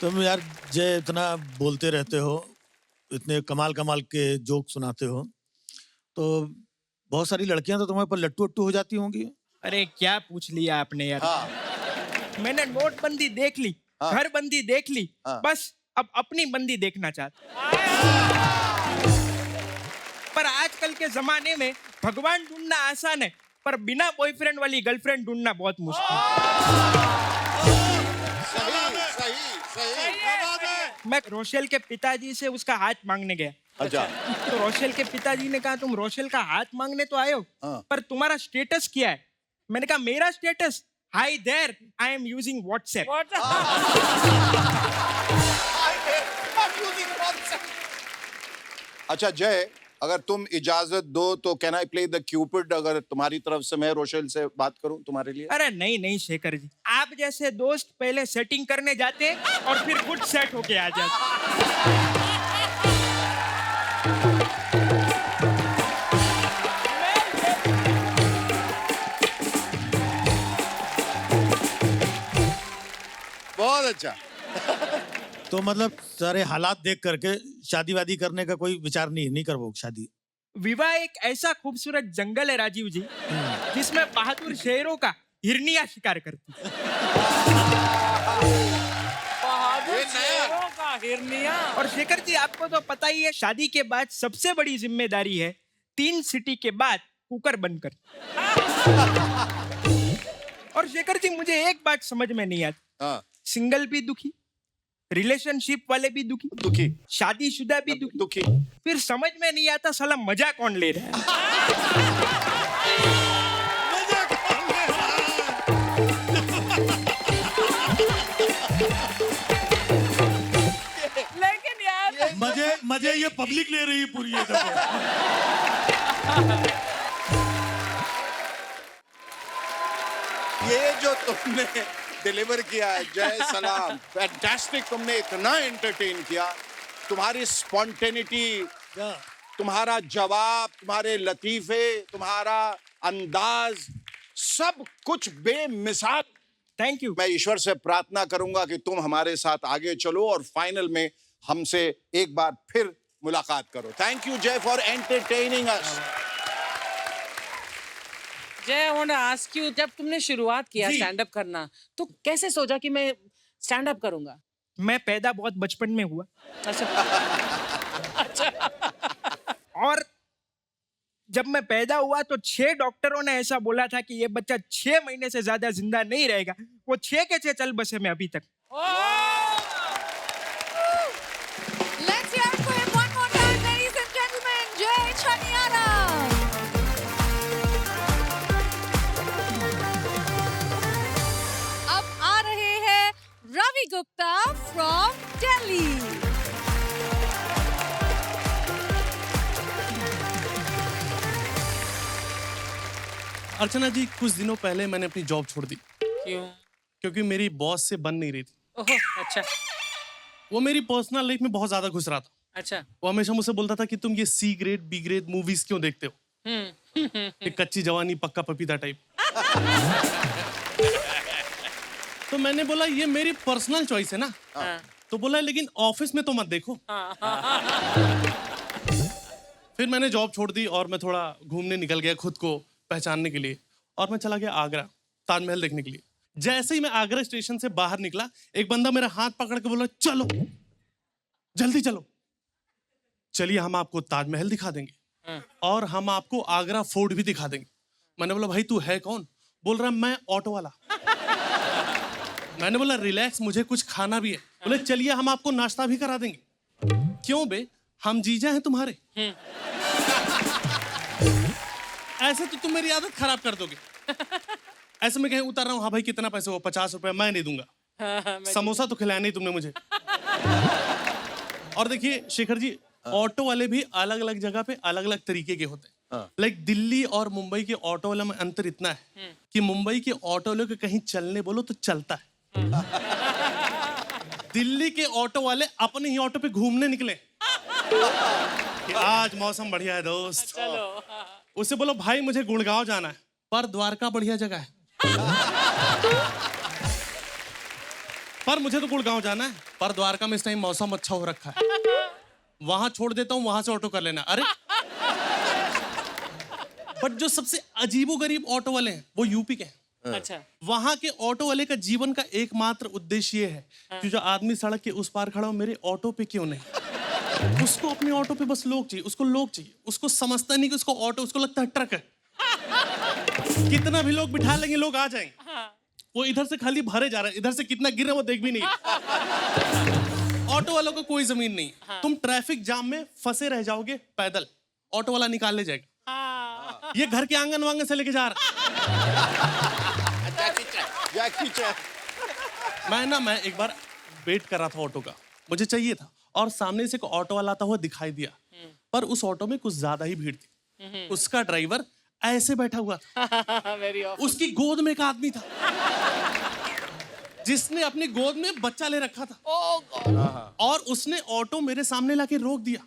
तुम यार जय इतना बोलते रहते हो, इतने कमाल कमाल के जोक सुनाते हो, तो बहुत सारी लड़कियां तो तुम्हारे पर लट्टू अट्टू हो जाती होंगी। अरे क्या पूछ लिया आपने यार। मैंने नोटबंदी देख ली, घरबंदी देख ली, बस अब अपनी बंदी देखना चाहता। पर आजकल के जमाने में भगवान ढूंढना आसान है, पर बिना बॉयफ्रेंड वाली गर्लफ्रेंड ढूंढना बहुत मुश्किल है। मैं रोशेल के पिताजी से उसका हाथ मांगने गया। अच्छा। तो रोशेल के पिताजी ने कहा तुम रोशेल का हाथ मांगने तो आए हो, पर तुम्हारा स्टेटस क्या है? मैंने कहा मेरा status hi there I am using WhatsApp. अच्छा जय, अगर तुम इजाजत दो तो can I play the cupid? अगर तुम्हारी तरफ से मैं रोशेल से बात करूं तुम्हारे लिए। अरे नहीं नहीं शेखर जी, आप जैसे दोस्त पहले सेटिंग करने जाते हैं और फिर खुद सेट होके आ जाते। बहुत अच्छा। तो मतलब सारे हालात देख करके शादी वादी करने का कोई विचार नहीं करो शादी? विवाह एक ऐसा खूबसूरत जंगल है राजीव जी, जिसमें बहादुर शेरों का हिरनिया शिकार करती है। बहादुर शेरों का हिरनिया। और शेखर जी आपको तो पता ही है, शादी के बाद सबसे बड़ी जिम्मेदारी है 3 सीटी के बाद कुकर बंद कर। और शेखर जी मुझे एक बात समझ में नहीं आती, सिंगल भी दुखी, रिलेशनशिप वाले भी दुखी, शादीशुदा भी दुखी, फिर समझ में नहीं आता साला मजा कौन ले रहा है। लेकिन यार मजे ये पब्लिक ले रही है पूरी ये देखो। ये जो तुमने डिलीवर किया है जय सलाम, फैंटास्टिक। तुमने इतना एंटरटेन किया, तुम्हारी स्पॉन्टेनिटी, तुम्हारा जवाब, तुम्हारे लतीफे, तुम्हारा अंदाज, सब कुछ बेमिसाल। Thank you. मैं ईश्वर से प्रार्थना करूंगा कि तुम हमारे साथ आगे चलो और फाइनल में हमसे एक बार फिर मुलाकात करो। Thank you Jay for entertaining us. Jay, I want to ask you, जब तुमने शुरुआत किया स्टैंड अप करना, तो कैसे सोचा कि मैं स्टैंड अप करूंगा? मैं पैदा बहुत बचपन में हुआ। अच्छा। और जब मैं पैदा हुआ तो 6 डॉक्टरों ने ऐसा बोला था कि ये बच्चा 6 महीने से ज्यादा जिंदा नहीं रहेगा। वो 6 के 6 चल बसे में अभी तक। let's hear it for him one more time, ladies and gentlemen, Jay Chaniara. अब आ रहे हैं रवि गुप्ता from Delhi. अर्चना जी, कुछ दिनों पहले मैंने अपनी जॉब छोड़ दी, क्यों? क्योंकि मेरी बॉस से बन नहीं रही थी। ओह, अच्छा वो मेरी पर्सनल लाइफ में बहुत ज्यादा घुस रहा था। अच्छा। वो हमेशा मुझसे बोलता था कि तुम ये C grade B grade movies क्यों देखते हो, एक कच्ची जवानी पक्का पपीता टाइप। तो मैंने बोला ये मेरी पर्सनल चॉइस है ना। तो बोला लेकिन ऑफिस में तो मत देखो। फिर मैंने जॉब छोड़ दी और मैं थोड़ा घूमने निकल गया खुद को पहचानने के लिए, और मैं चला गया आगरा ताजमहल देखने के लिए। जैसे ही मैं आगरा स्टेशन से बाहर निकला, एक बंदा मेरा हाथ पकड़ के बोला चलो। जल्दी चलो। चलिए हम आपको ताजमहल दिखा देंगे और हम आपको आगरा फोर्ट भी दिखा देंगे। मैंने बोला भाई तू है कौन? बोल रहा मैं ऑटो वाला। मैंने बोला रिलैक्स, मुझे कुछ खाना भी है। बोले चलिए हम आपको नाश्ता भी करा देंगे। क्यों बे, हम जीजा हैं तुम्हारे। ऐसे तो तुम मेरी आदत खराब कर दोगे। ऐसे में कहीं उतर रहा हूँ, हाँ भाई कितना पैसे हो? 50 रुपए। मैं नहीं दूंगा। समोसा तो खिलाया नहीं तुमने मुझे। और देखिए शेखर जी, ऑटो वाले भी अलग अलग जगह पे अलग अलग तरीके के होते हैं। लाइक दिल्ली और मुंबई के ऑटो वाले में अंतर इतना है कि मुंबई के ऑटो वाले को कहीं चलने बोलो तो चलता है। दिल्ली के ऑटो वाले अपने ही ऑटो पे घूमने निकले कि आज मौसम बढ़िया है दोस्त, उससे बोलो भाई मुझे गुड़गांव जाना है, पर द्वारका बढ़िया जगह है। पर मुझे तो गुड़गांव जाना है, पर द्वारका में इस टाइम मौसम अच्छा हो रखा है, वहां छोड़ देता हूं, वहां से ऑटो कर लेना। अरे बट जो सबसे अजीबोगरीब ऑटो वाले हैं वो यूपी के हैं। अच्छा। वहां के ऑटो वाले का जीवन का एकमात्र उद्देश्य ये है कि जो आदमी सड़क के उस पार खड़ा हो मेरे ऑटो पे क्यों नहीं। उसको अपने ऑटो पे बस लोग चाहिए, उसको लोग चाहिए, उसको समझता नहीं कि उसको ऑटो, उसको लगता है ट्रक है। कितना भी लोग बिठा लेंगे लोग आ जाएंगे। वो इधर से खाली भरे जा रहा है, इधर से कितना गिर रहा है वो देख भी नहीं। ऑटो वालों को कोई जमीन नहीं। तुम ट्रैफिक जाम में फंसे रह जाओगे पैदल, ऑटो वाला निकाल ले जाएगा। ये घर के आंगन वांगन से लेके जा रहा। मैं एक बार वेट कर रहा था ऑटो का, मुझे चाहिए था, और सामने से एक ऑटो वाला आता हुआ दिखाई दिया, पर उस ऑटो में कुछ ज्यादा ही भीड़ थी। उसका ड्राइवर ऐसे बैठा हुआ था। उसकी गोद में एक आदमी था जिसने अपनी गोद में बच्चा ले रखा था। और उसने ऑटो मेरे सामने लाके रोक दिया।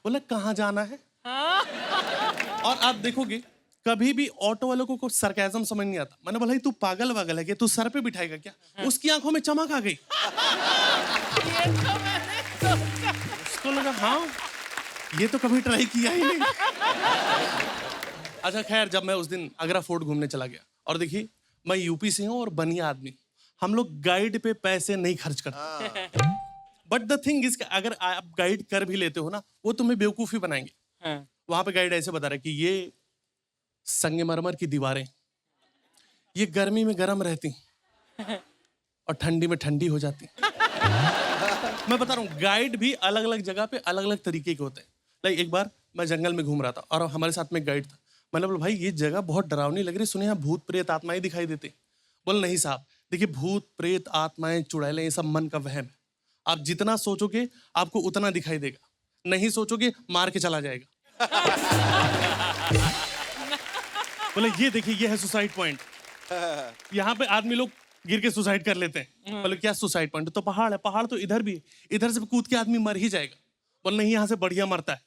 बोला कहाँ जाना है? और आप देखोगे कभी भी ऑटो वालों को कुछ सरकाज़म समझ नहीं आता। मैंने बोला तू पागल वागल है क्या, तू सर पे बिठाएगा क्या? उसकी आंखों में चमक आ गई। उसको लगा हाँ ये तो कभी ट्राई किया ही नहीं। अच्छा खैर, जब मैं उस दिन आगरा फोर्ट घूमने चला गया, और देखिए मैं यूपी से हूँ और बनिया आदमी, हम लोग गाइड पे पैसे नहीं खर्च करते। बट द थिंग इज अगर आप गाइड कर भी लेते हो ना, वो तुम्हें बेवकूफी बनाएंगे। वहां पे गाइड ऐसे बता रहा है कि ये संगमरमर की दीवारें, ये गर्मी में गर्म रहती और ठंडी में ठंडी हो जाती। मैं बता रहा हूँ गाइड भी अलग अलग जगह पे अलग अलग तरीके के होते हैं। लाइक एक बार मैं जंगल में घूम रहा था और हमारे साथ में गाइड था। मैंने बोला भाई ये जगह बहुत डरावनी लग रही, सुने यहाँ भूत प्रेत आत्माएं दिखाई देते। बोल नहीं साहब, देखिए भूत प्रेत आत्माएं चुड़ैलें ये सब मन का वहम है। आप जितना सोचोगे आपको उतना दिखाई देगा, नहीं सोचोगे मार के चला जाएगा। बोले ये देखिए ये है सुसाइड पॉइंट, यहाँ पे आदमी लोग गिर के सुसाइड कर लेते हैं। बोले क्या सुसाइड पॉइंट? तो पहाड़ है, पहाड़ तो इधर भी है, इधर से कूद के आदमी मर ही जाएगा। बोले नहीं यहाँ से बढ़िया मरता है।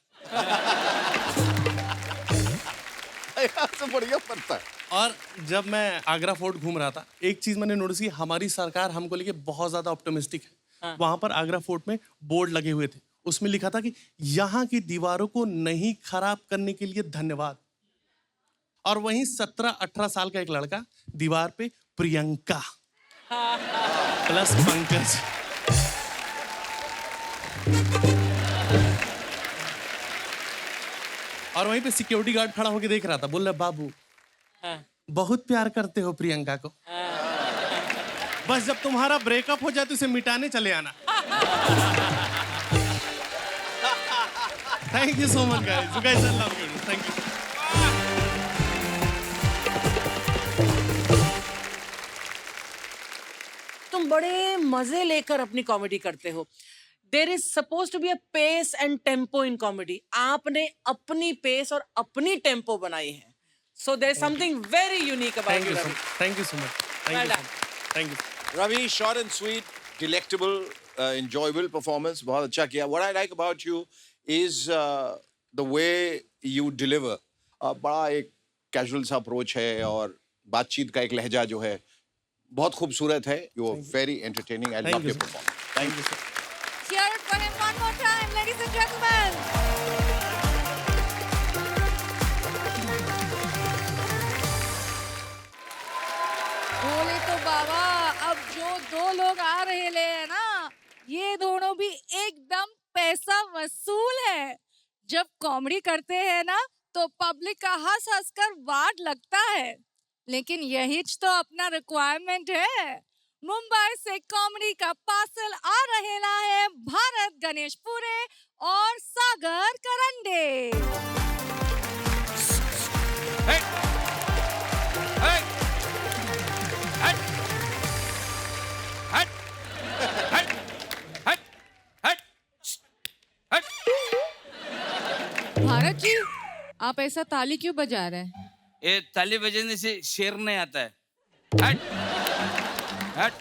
यहाँ से बढ़िया मरता है। और जब मैं आगरा फोर्ट घूम रहा था, एक चीज मैंने नोटिस की, हमारी सरकार हमको लेके बहुत ज्यादा ऑप्टिमिस्टिक है। वहां पर आगरा फोर्ट में बोर्ड लगे हुए थे, उसमें लिखा था कि यहाँ की दीवारों को नहीं खराब करने के लिए धन्यवाद। और वहीं 17-18 साल का एक लड़का दीवार पे प्रियंका प्लस पंकज। और वहीं पे सिक्योरिटी गार्ड खड़ा होकर देख रहा था। बोल रहा बाबू बहुत प्यार करते हो प्रियंका को, बस जब तुम्हारा ब्रेकअप हो जाए तो इसे मिटाने चले आना। Thank you so much guys, you guys are love you, thank you. तुम बड़े मजे लेकर अपनी कॉमेडी करते हो। There is suppose to be a pace and tempo in comedy. आपने अपनी पेस और अपनी टेम्पो बनाई है। So there is something very unique about you. Thank you so much, thank you. Ravi, short and sweet, delectable, enjoyable performance. बहुत अच्छा किया. What I like about you is the way you deliver. बड़ा एक casual सा approach है और बातचीत का एक लहजा जो है बहुत खूबसूरत है. You are very entertaining. I love your performance. Thank you sir. Hear it for him one more time, ladies and gentlemen. बोले तो बाबा, अब जो दो लोग आ रहे ले ना, ये दोनों भी एकदम पैसा वसूल है। जब कॉमेडी करते हैं ना तो पब्लिक का हंस हंस कर वाट लगता है, लेकिन यही तो अपना रिक्वायरमेंट है। मुंबई से कॉमेडी का पार्सल आ रहेला है भारत गणेशपुरे और सागर Karande. Hey! Hey! Hut! Hut! Hut! Hut! Hut! Hut! Bharat जी, आप ऐसा ताली क्यों बजा रहे हैं? ये ताली बजाने से शेर नहीं आता है। हट! हट!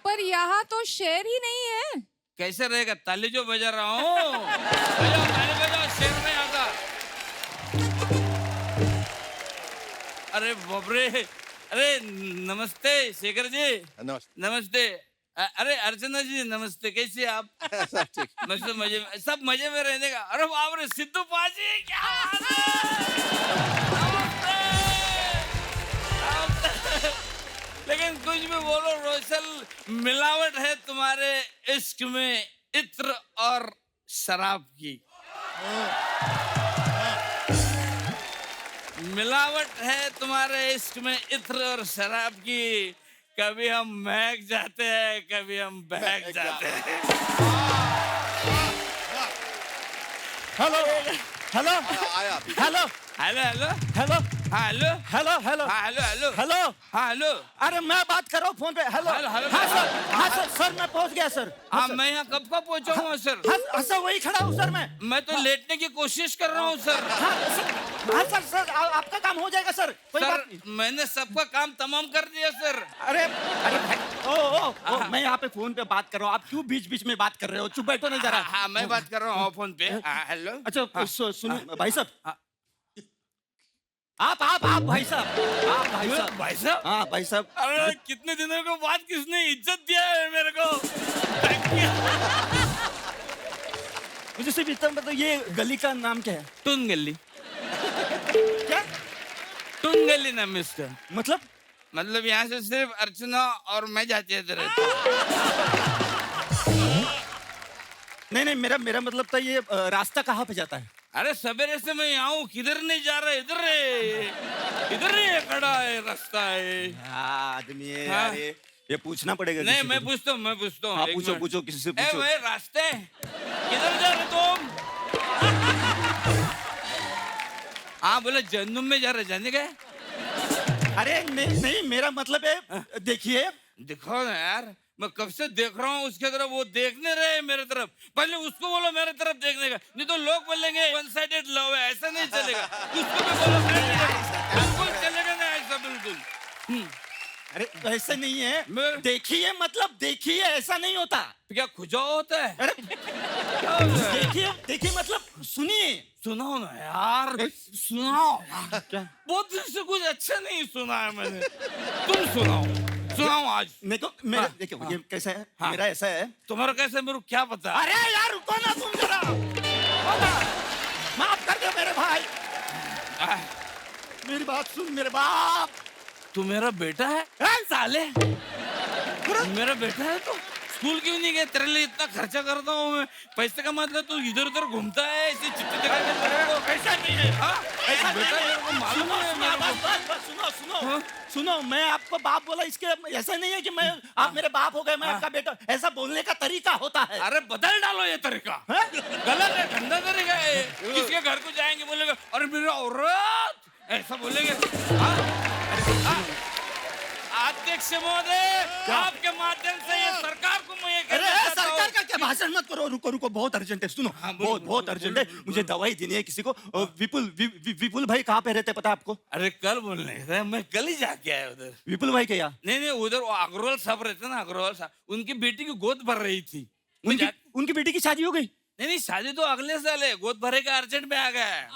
पर यहाँ तो शेर ही नहीं है। कैसे रहेगा? ताली जो बजा रहा हूँ। बजाओ, ताली बजाओ, शेर नहीं आता। अरे बाप रे! अरे नमस्ते शेखर जी। नमस्ते। नमस्ते। अरे अर्चना जी नमस्ते, कैसे आप? ठीक। मस्त मजे में, सब मजे में रहने का। अरे बाप रे, सिद्धू पाजी क्या बात है! नमस्ते! नमस्ते! लेकिन कुछ भी बोलो रोशल, मिलावट है तुम्हारे इश्क में इत्र और शराब की। मिलावट है तुम्हारे इश्क में इत्र और शराब की। कभी हम महक जाते हैं, कभी हम बहक जाते हैं। हेलो हेलो आया hello hello hello hello hello hello hello hello hello hello hello. अरे मैं बात कर रहा हूँ फोन पे। हेलो हेलो, हेलो, हाँ सर, हेलो। हाँ सर, सर मैं पहुँच गया सर। हाँ, मैं यहाँ कब का पहुँचाऊंगा सर? हाँ सर, वही खड़ा हूँ सर मैं तो लेटने की कोशिश कर रहा हूँ सर। हाँ सर, सर आपका काम हो जाएगा सर, कोई बात सर नहीं। मैंने सबका काम तमाम कर दिया सर। अरे अरे भाई, ओ मैं यहाँ पे फोन पे बात कर रहा हूँ, आप क्यों बीच बीच में बात कर रहे हो? चुप बैठो ना जरा। हाँ, मैं बात कर रहा हूँ फोन पे। हेलो। अच्छा सुनो भाई साहब, आप भाई साहब, आप भाई साहब, भाई साहब। हाँ भाई साहब। अरे कितने दिनों के बाद किसने इज्जत दिया है मेरे को। Thank you। मुझे सिर्फ इतना बताओ, ये गली का नाम क्या है? टून गली। क्या टून गली नाम है इसका। मतलब यहाँ से सिर्फ अर्चना और मैं जाते रहते। नहीं मेरा मतलब था ये रास्ता कहाँ पे जाता है? अरे सवेरे से मैं यहाँ हूँ, किधर नहीं जा रहा, इधर है, इधर ही खड़ा है, रास्ता है। आदमी है हाँ। यार, ये पूछना पड़ेगा। नहीं किसी मैं को। पूछता हूँ, मैं पूछता हूँ। हाँ एक पूछो मिनट। पूछो, किसी से ए पूछो। भाई रास्ते किधर जा रहे तुम? हाँ बोले जन्म में जा रहे, जाने गए? अरे नहीं मेरा मतलब है, देखिए दिखाओ ना यार, मैं कब से देख रहा हूँ उसके तरफ, वो देखने रहे मेरे तरफ। पहले उसको बोलो मेरे तरफ देखने का, नहीं तो लोग बोलेंगे वन साइडेड लव है, ऐसा नहीं चलेगा। उसको भी बोलो बिल्कुल चलेगा ना ऐसा, बिल्कुल। अरे ऐसा नहीं है, मैं- देखिए मतलब देखिए, ऐसा नहीं होता। तो क्या खुजाओ होता है? अरे क्या होता है? देखिए मतलब सुनिए। सुनाओ ना यार, सुनाओ। क्या? बहुत दिन से कुछ अच्छा नहीं सुना है मैंने। तुम सुनाओ आज। मेरा देखो, ये कैसा है, हाँ। मेरा ऐसा है। तुम्हारा कैसे मेरे को क्या पता? अरे यार रुको ना तुम जरा, माफ कर दो मेरे भाई, मेरी बात सुन मेरे बाप। तू मेरा बेटा है? साले मेरा बेटा है तो स्कूल क्यों नहीं गया? तेरे लिए इतना खर्चा करता हूँ मैं, पैसे कमाता, तू इधर उधर घूमता है ऐसे चिट्ठी दिखा के मेरे को। ऐसा नहीं है, ऐसा बेटा मेरे को मालूम है मेरे को। सुनो सुनो, मैं आपको बाप बोला, इसके ऐसा नहीं है कि मैं आप मेरे बाप हो गए, मैं आपका बेटा। ऐसा बोलने का तरीका होता है। अरे बदल डालो ये तरीका, गलत है, गंदा तरीका है। किसके घर को जाएंगे बोलेगा अरे मेरी औरत, ऐसा बोलेंगे। अध्यक्ष महोदय, आपके माध्यम से ये सरकार को मैं ये अरे कहना चाहता हूं। सरकार का क्या भाषण मत करो, रुको बहुत अर्जेंट है, सुनो। बहुत अर्जेंट है, मुझे दवाई देनी है किसी को। विपुल भाई कहाँ पे रहते पता आपको? अरे कल बोलने थे, मैं कल ही जाके आया उधर। विपुल भाई के यहाँ? नहीं उधर वो अग्रवाल साहब रहते ना, अग्रवाल साहब, उनकी बेटी की गोद भर रही थी। उनकी बेटी की शादी हो गई? नहीं शादी तो अगले साल है, गोद भरे का अर्जेंट में आ गया है।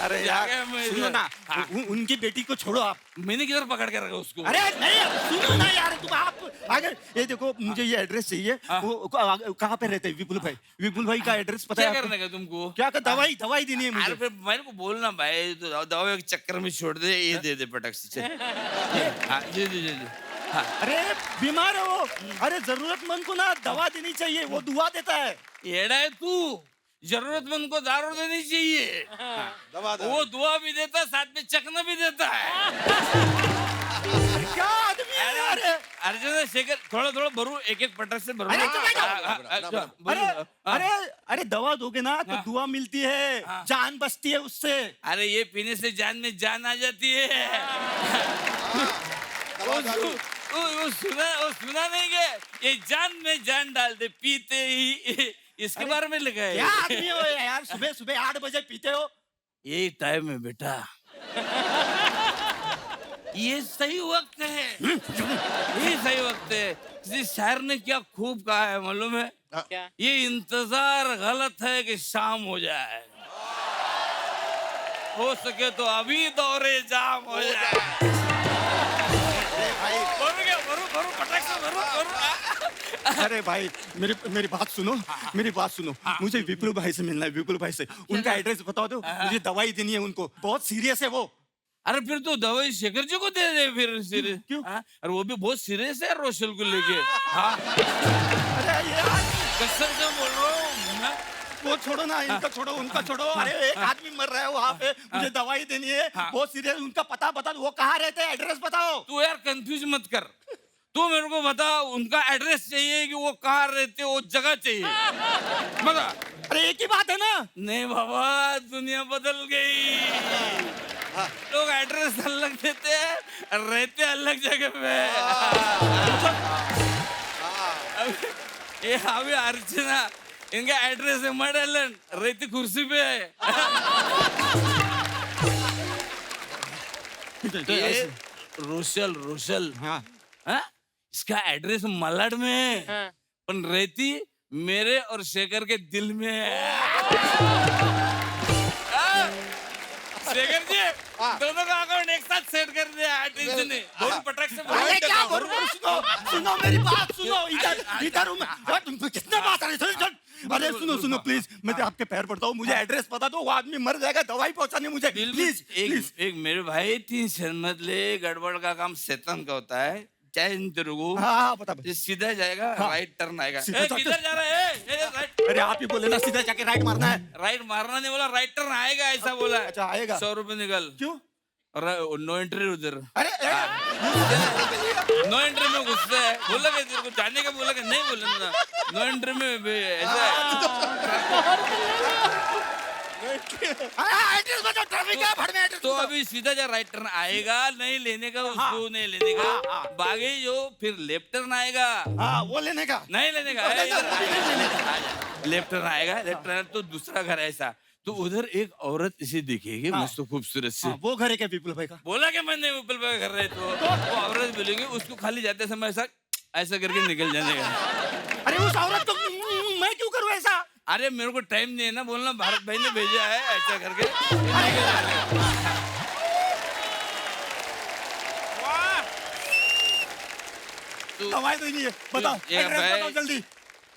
अरे यार सुनो ना, उनकी बेटी को छोड़ो आप। मैंने किधर पकड़ के रखा उसको? अरे नहीं सुनो ना यार, तुम आप अगर ये देखो, मुझे ये एड्रेस चाहिए। वो कहाँ पे रहते हैं विपुल भाई? विपुल भाई का एड्रेस पता है क्या आपको? करने का तुमको? क्या दवाई देनी है अरे मुझे। फिर मेरे को बोलना भाई, तो दवा के चक्कर में छोड़ दे, ये दे दे पटक से। हाँ, जी। अरे बीमार है वो। अरे जरूरतमंद को ना दवा देनी चाहिए, वो दुआ देता है। येड़ा है तू, जरूरतमंद को दारू देनी चाहिए। वो दुआ भी देता है, साथ में चखना भी देता है। क्या आदमी है यार? अर्जुन शेखर, थोड़ा थोड़ा भरू, एक एक पटक से भरू। अरे अरे अरे दवा दोगे ना तो दुआ मिलती है, जान बचती है उससे। अरे ये पीने से जान में जान आ जाती है। वो सुना नहीं क्या? ये जान में जान डाल दे पीते ही, इसके बारे में लिखा है। क्या आदमी हो यार, सुबह सुबह 8 बजे पीते हो? यही टाइम है बेटा, ये सही वक्त है, ये सही वक्त है। किसी शायर ने क्या खूब कहा है मालूम है? क्या? ये इंतजार गलत है कि शाम हो जाए, हो सके तो अभी दौरे जाम हो जाए। भरू, पटक से भरू। अरे भाई मेरी बात सुनो, मेरी बात सुनो। मुझे विपुल भाई से मिलना है, विपुल भाई से। उनका एड्रेस बता दो, मुझे दवाई देनी है उनको, बहुत सीरियस है वो। अरे फिर तो दवाई शेखर जी को दे दे फिर। सीरियस क्यों? अरे वो भी बहुत सीरियस है रोशल को लेके। हाँ, अरे यार कसम से बोल रहा हूँ मैं। वो छोड़ो ना, इनका छोड़ो, उनका छोड़ो। अरे एक आदमी मर रहा है वहाँ पे, मुझे दवाई देनी है, बहुत सीरियस। उनका पता बता दो, वो कहाँ रहते हैं, एड्रेस बताओ। तू यार कंफ्यूज मत कर, तू मेरे को बता, उनका एड्रेस चाहिए कि वो कहाँ रहते, वो जगह चाहिए बता। अरे एक ही बात है ना। नहीं बाबा, दुनिया बदल गई। लोग एड्रेस अलग देते हैं, रहते अलग जगह पे। ये अभी अर्चना, इनका एड्रेस है मडलन, रहती कुर्सी पे है। ये रोशल हाँ, इसका एड्रेस मलाड में है, पर रहती मेरे और शेखर के दिल में है। शेखर जी, दोनों का अकाउंट एक साथ सेट कर दिया, टेंशन नहीं। भरू पटक से भरू। अरे क्या भरू? सुनो मेरी बात सुनो, इधर हूँ मैं। तुम कितने बात आ रहे हो? अरे सुनो प्लीज, मैं आपके पैर पड़ता हूँ, मुझे एड्रेस बता दो। वो आदमी मर जाएगा, दवाई पहुंचानी मुझे प्लीज। एक मेरे भाई, टेंशन मत ले, गड़बड़ का काम शैतान का होता है। चाहे हाँ बता। सीधा जाएगा, राइट टर्न आएगा। किधर जा रहा है? राइट। अरे आप ही बोले ना सीधा जाके राइट मारना है। राइट मारना नहीं बोला, राइट टर्न आएगा ऐसा बोला। अच्छा आएगा। 100 रुपए निकल। क्यों? नो एंट्री उधर। अरे नो एंट्री में घुसता है। बोला कि तेरे को जाने का, बोला कि नहीं बोला ना, नो एंट्री में ऐसा है। तो अभी सीधा जा, राइट टर्न आएगा, नहीं लेने का उसको, नहीं लेने का बागे जो, फिर लेफ्ट टर्न आएगा। हाँ वो लेने का, नहीं लेने का, लेफ्ट टर्न आएगा। लेफ्ट टर्न तो दूसरा घर है ऐसा, तो उधर एक औरत इसे दिखेगी, मस्त खूबसूरत सी। वो घर है क्या विपुल भाई का? बोला कि मैंने विपुल भाई कर रहे, तो वो औरत बोलेगी, उसको खाली जाते समय ऐसा ऐसा करके निकल जाने का। अरे उस औरत को मैं क्यों करूँ ऐसा? अरे मेरे को टाइम नहीं है ना, बोलना भारत भाई ने भेजा है ऐसा करके। दवाई तो नहीं है, बताओ एड्रेस बताओ जल्दी।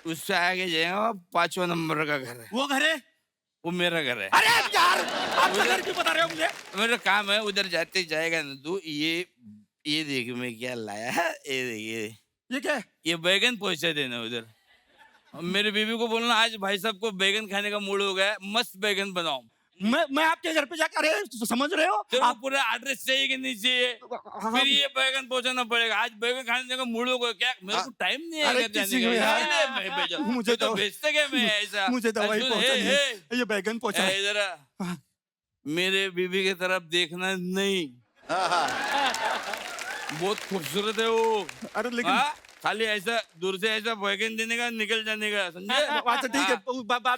उससे आगे जाएगा, 5वां नंबर का घर है। वो घर है? वो मेरा घर है। अरे यार आप घर क्यों बता रहे हो मुझे? मेरा काम है, उधर जाते जाएगा ना तू। ये देख मैं क्या लाया है, ये देखिए। ये क्या है? ये बैगन पहुंचा देना उधर। मेरी बीवी को बोलना, आज भाई साहब को बैगन खाने का मूड हो गया, मस्त बैगन बनाओ। मैं आपके घर पे जाकर, अरे समझ रहे हो आप? पूरा एड्रेस चाहिए कि नहीं चाहिए? फिर ये बैगन पहुंचाना पड़ेगा। आज बैगन खाने का मूड हो गया क्या? मेरे को टाइम नहीं है घर जाने का। मुझे तो भेजते क्या मैं ऐसा? मुझे दवाई पहुंचानी है, ये बैगन पहुंचा। इधर मेरे बीवी की तरफ देखना नहीं, बहुत खूबसूरत है वो। अरे लेकिन खाली ऐसा दूर से ऐसा बैगन देने का, निकल जाने का, समझे? अच्छा ठीक है,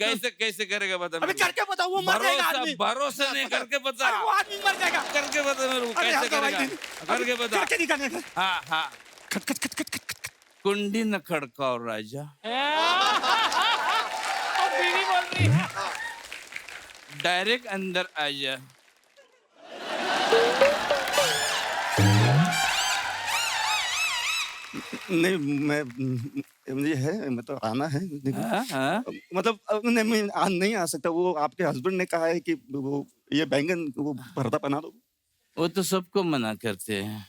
कैसे कैसे करेगा बता। अभी करके बताओ, वो मर जाएगा आदमी। भरोसा नहीं, करके बता। अरे वो आदमी मर जाएगा, करके बता मेरे को, कैसे करेगा, करके बता। करके दिखाने का। हाँ हाँ। खट खट खट खट खट। कुंडी न खड़काओ राजा, बीवी बोल रही है। डायरेक्ट अंदर आ जा। नहीं मुझे है, मतलब आना है, मतलब नहीं मैं नहीं आ सकता। वो आपके हस्बैंड ने कहा है कि वो ये बैंगन वो भरता बना दो। वो तो सबको मना करते हैं।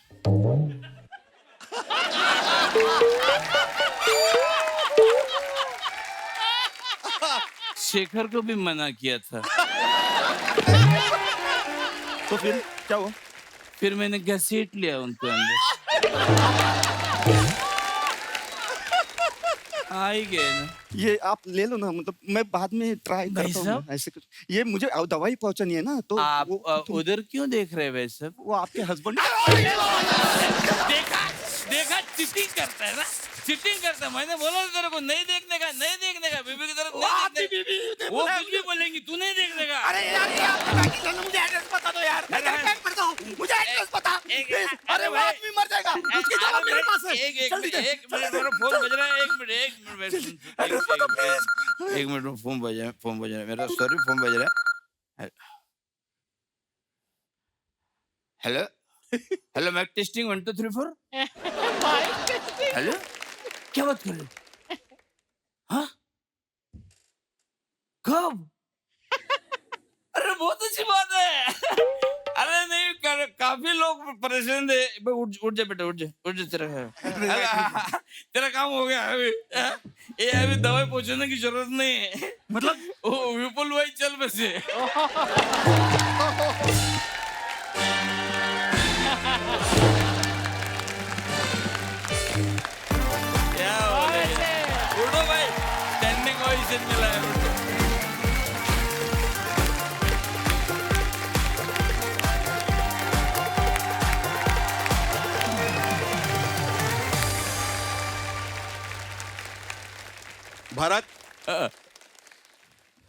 शेखर को भी मना किया था। तो फिर क्या हुआ? फिर मैंने घसीट लिया उनको अंदर। आ ही गए ना। ये आप ले लो ना, मतलब मैं बाद में ट्राई करता हूँ साहब? ना, ऐसे कुछ। ये मुझे दवाई पहुंचानी है ना, तो आप वो उधर क्यों देख रहे हैं भाई साहब? वो आपके हस्बैंड। देखा देखा, चीटिंग करता है ना, चीटिंग करता है। मैंने बोला था तेरे को नहीं देखने का, नहीं देखने का, बीबी की तरफ नहीं देखने का। वो कुछ भी बोलेंगी, तू नहीं देखने का। अरे यार, ये आपका पैकेज है ना, मुझे एड्रेस बता दो यार, मैं तेरा पैक करता हूँ, मुझे एड्रेस बता प्लीज। अरे वो आदमी मर जाएगा, उसकी दवा मेरे पास है। एक जल्दी दे। मिनट मेरा फोन बज रहा है। एक मिनट में फोन बज रहा है मेरा। सॉरी, फोन बज रहा है। Hello hello, mic testing 1 2 3 4। Hello, क्या बात कर रहे हो? हाँ, कब? अरे बहुत अच्छी बात है। अरे नहीं, काफी लोग परेशान थे। उठ जा बेटा, उठ जा तेरा काम हो गया अभी। ये अभी दवाई पहुंचाने की जरूरत नहीं है। मतलब ओ विपुल भाई, चल बसे। क्या बोले? उठो भाई, स्टैंडिंग ओवेशन मिला है। उठो। भारत,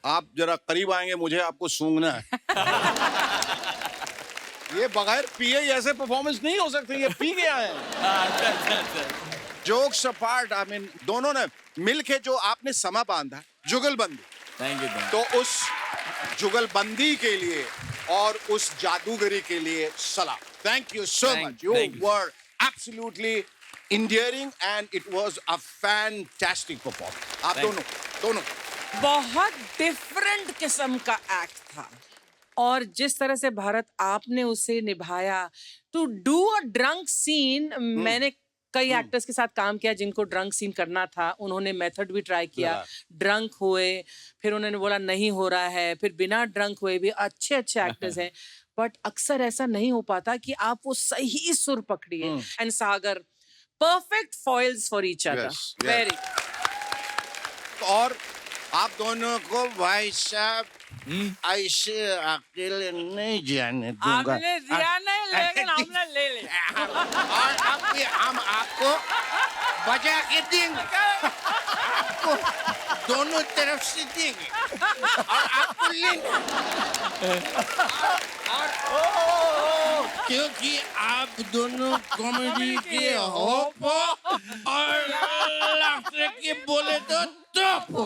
आप जरा करीब आएंगे, मुझे आपको सूंघना है। ये बगैर पिए ऐसे परफॉर्मेंस नहीं हो सकती। ये पी गया है। अच्छा। जोक्स अपार्ट, आई मीन दोनों ने मिलके जो आपने समा बांधा, जुगलबंदी, थैंक यू। तो उस जुगलबंदी के लिए और उस जादूगरी के लिए सलाम। Thank you so much. You thank you. Were absolutely endearing and it was a fantastic performance. आप दोनों बहुत डिफरेंट किस्म का एक्ट था, और जिस तरह से भारत आपने उसे निभाया, to do a drunk scene. मैंने कई एक्टर्स के साथ काम किया जिनको ड्रंक सीन करना था, उन्होंने मेथड भी ट्राई किया, ड्रंक हुए, फिर उन्होंने बोला नहीं हो रहा है, फिर बिना ड्रंक हुए भी अच्छे एक्टर्स हैं, बट अक्सर ऐसा नहीं हो पाता कि आप वो सही सुर पकड़िए। And Sagar, perfect foils for each other. Yes, yes. Very. और आप दोनों को भाई साहब ऐसे अकेले नहीं जाने दूंगा। आपने दिया नहीं, लेकिन हमने ले लिया। और अब भी हम आपको बजा के देंगे, आपको दोनों तरफ से देंगे और आपको लेंगे। क्योंकि आप दोनों कॉमेडी के होप और लाफ्टर के बोले तो टॉप हो।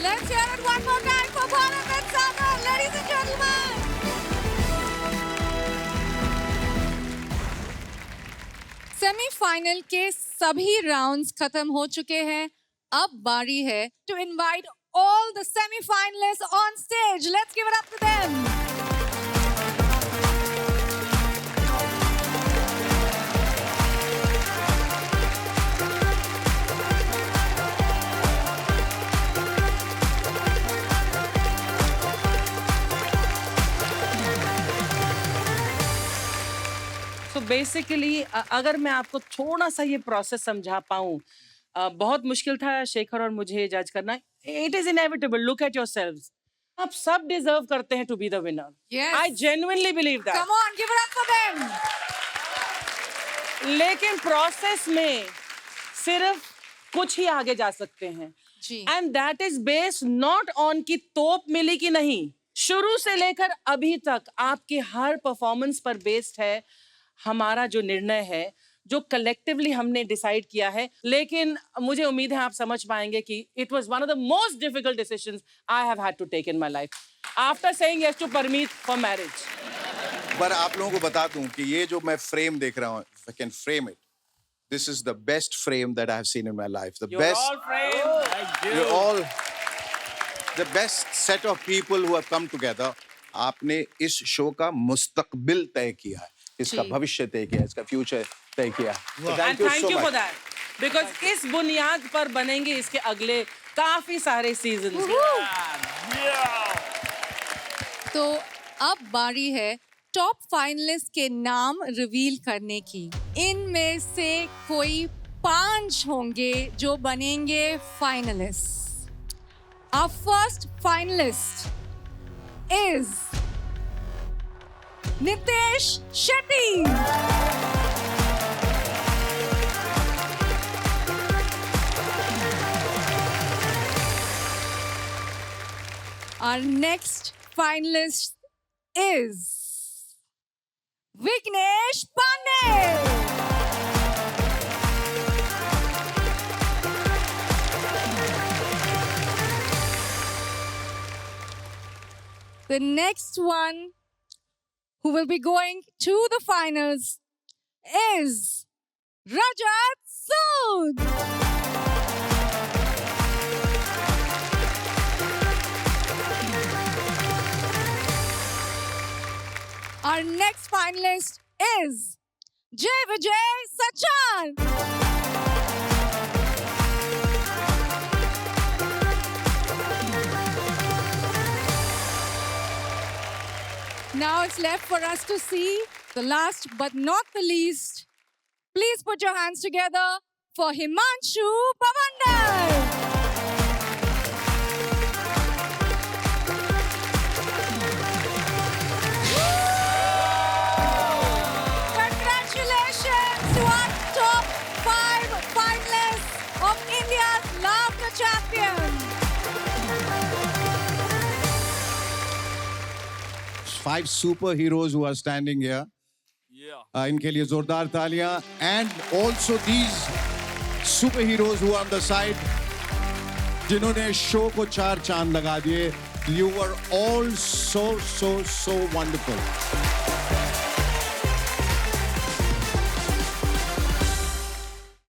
Let's hear it one more time for Bharat and Sagar, ladies and gentlemen. Semifinal के सभी राउंड्स खत्म हो चुके हैं। अब बारी है to invite all the semifinalists on stage. Let's give it up to them. So basically, अगर मैं आपको थोड़ा सा ये प्रोसेस समझा पाऊं, बहुत मुश्किल था शेखर और मुझे जज करना। It is inevitable, look at yourselves, आप सब डिजर्व करते हैं to be the winner. Yes. I genuinely believe that. Come on, give it up for them. लेकिन प्रोसेस में सिर्फ कुछ ही आगे जा सकते हैं, जी। And that is based not on कि तोप मिली कि नहीं। शुरू से लेकर अभी तक आपकी हर परफॉर्मेंस पर बेस्ड है हमारा जो निर्णय है, जो कलेक्टिवली हमने डिसाइड किया है। लेकिन मुझे उम्मीद है आप समझ पाएंगे कि it was one of the most difficult decisions I have had to take in my life after saying yes to Parmeet for marriage. पर आप लोगों को बता दूं कि ये जो मैं फ्रेम देख रहा हूँ, if I can frame it, this is the best frame that I have seen in my life. The You're best. all framed. You're all the best set of people who have come together. आपने इस show का मुस्तकबिल तय किया है, इसका जी। भविष्य तय किया है, इसका फ्यूचर तय किया है. So and thank you for that because इस बुनियाद पर बनेंगे इसके अगले काफी सारे सीजन. तो अब बारी है टॉप फाइनलिस्ट के नाम रिवील करने की. इनमें से कोई 5 होंगे जो बनेंगे finalist. Our first finalist is Nitesh Shetty. Our next finalist is Vignesh Pandey. The next one who will be going to the finals is Rajat Sood. Our next finalist is Jay Vijay Sachan. Now it's left for us to see the last but not the least. Please put your hands together for Himanshu Pavandar. Congratulations to our top 5 finalists of India's Laughter Champion. 5 superheroes who are standing here. इनके लिए जोरदार तालियां. And also these superheroes who are on the side, जिन्होंने show को 4 चांद लगा दिए. You were all so wonderful.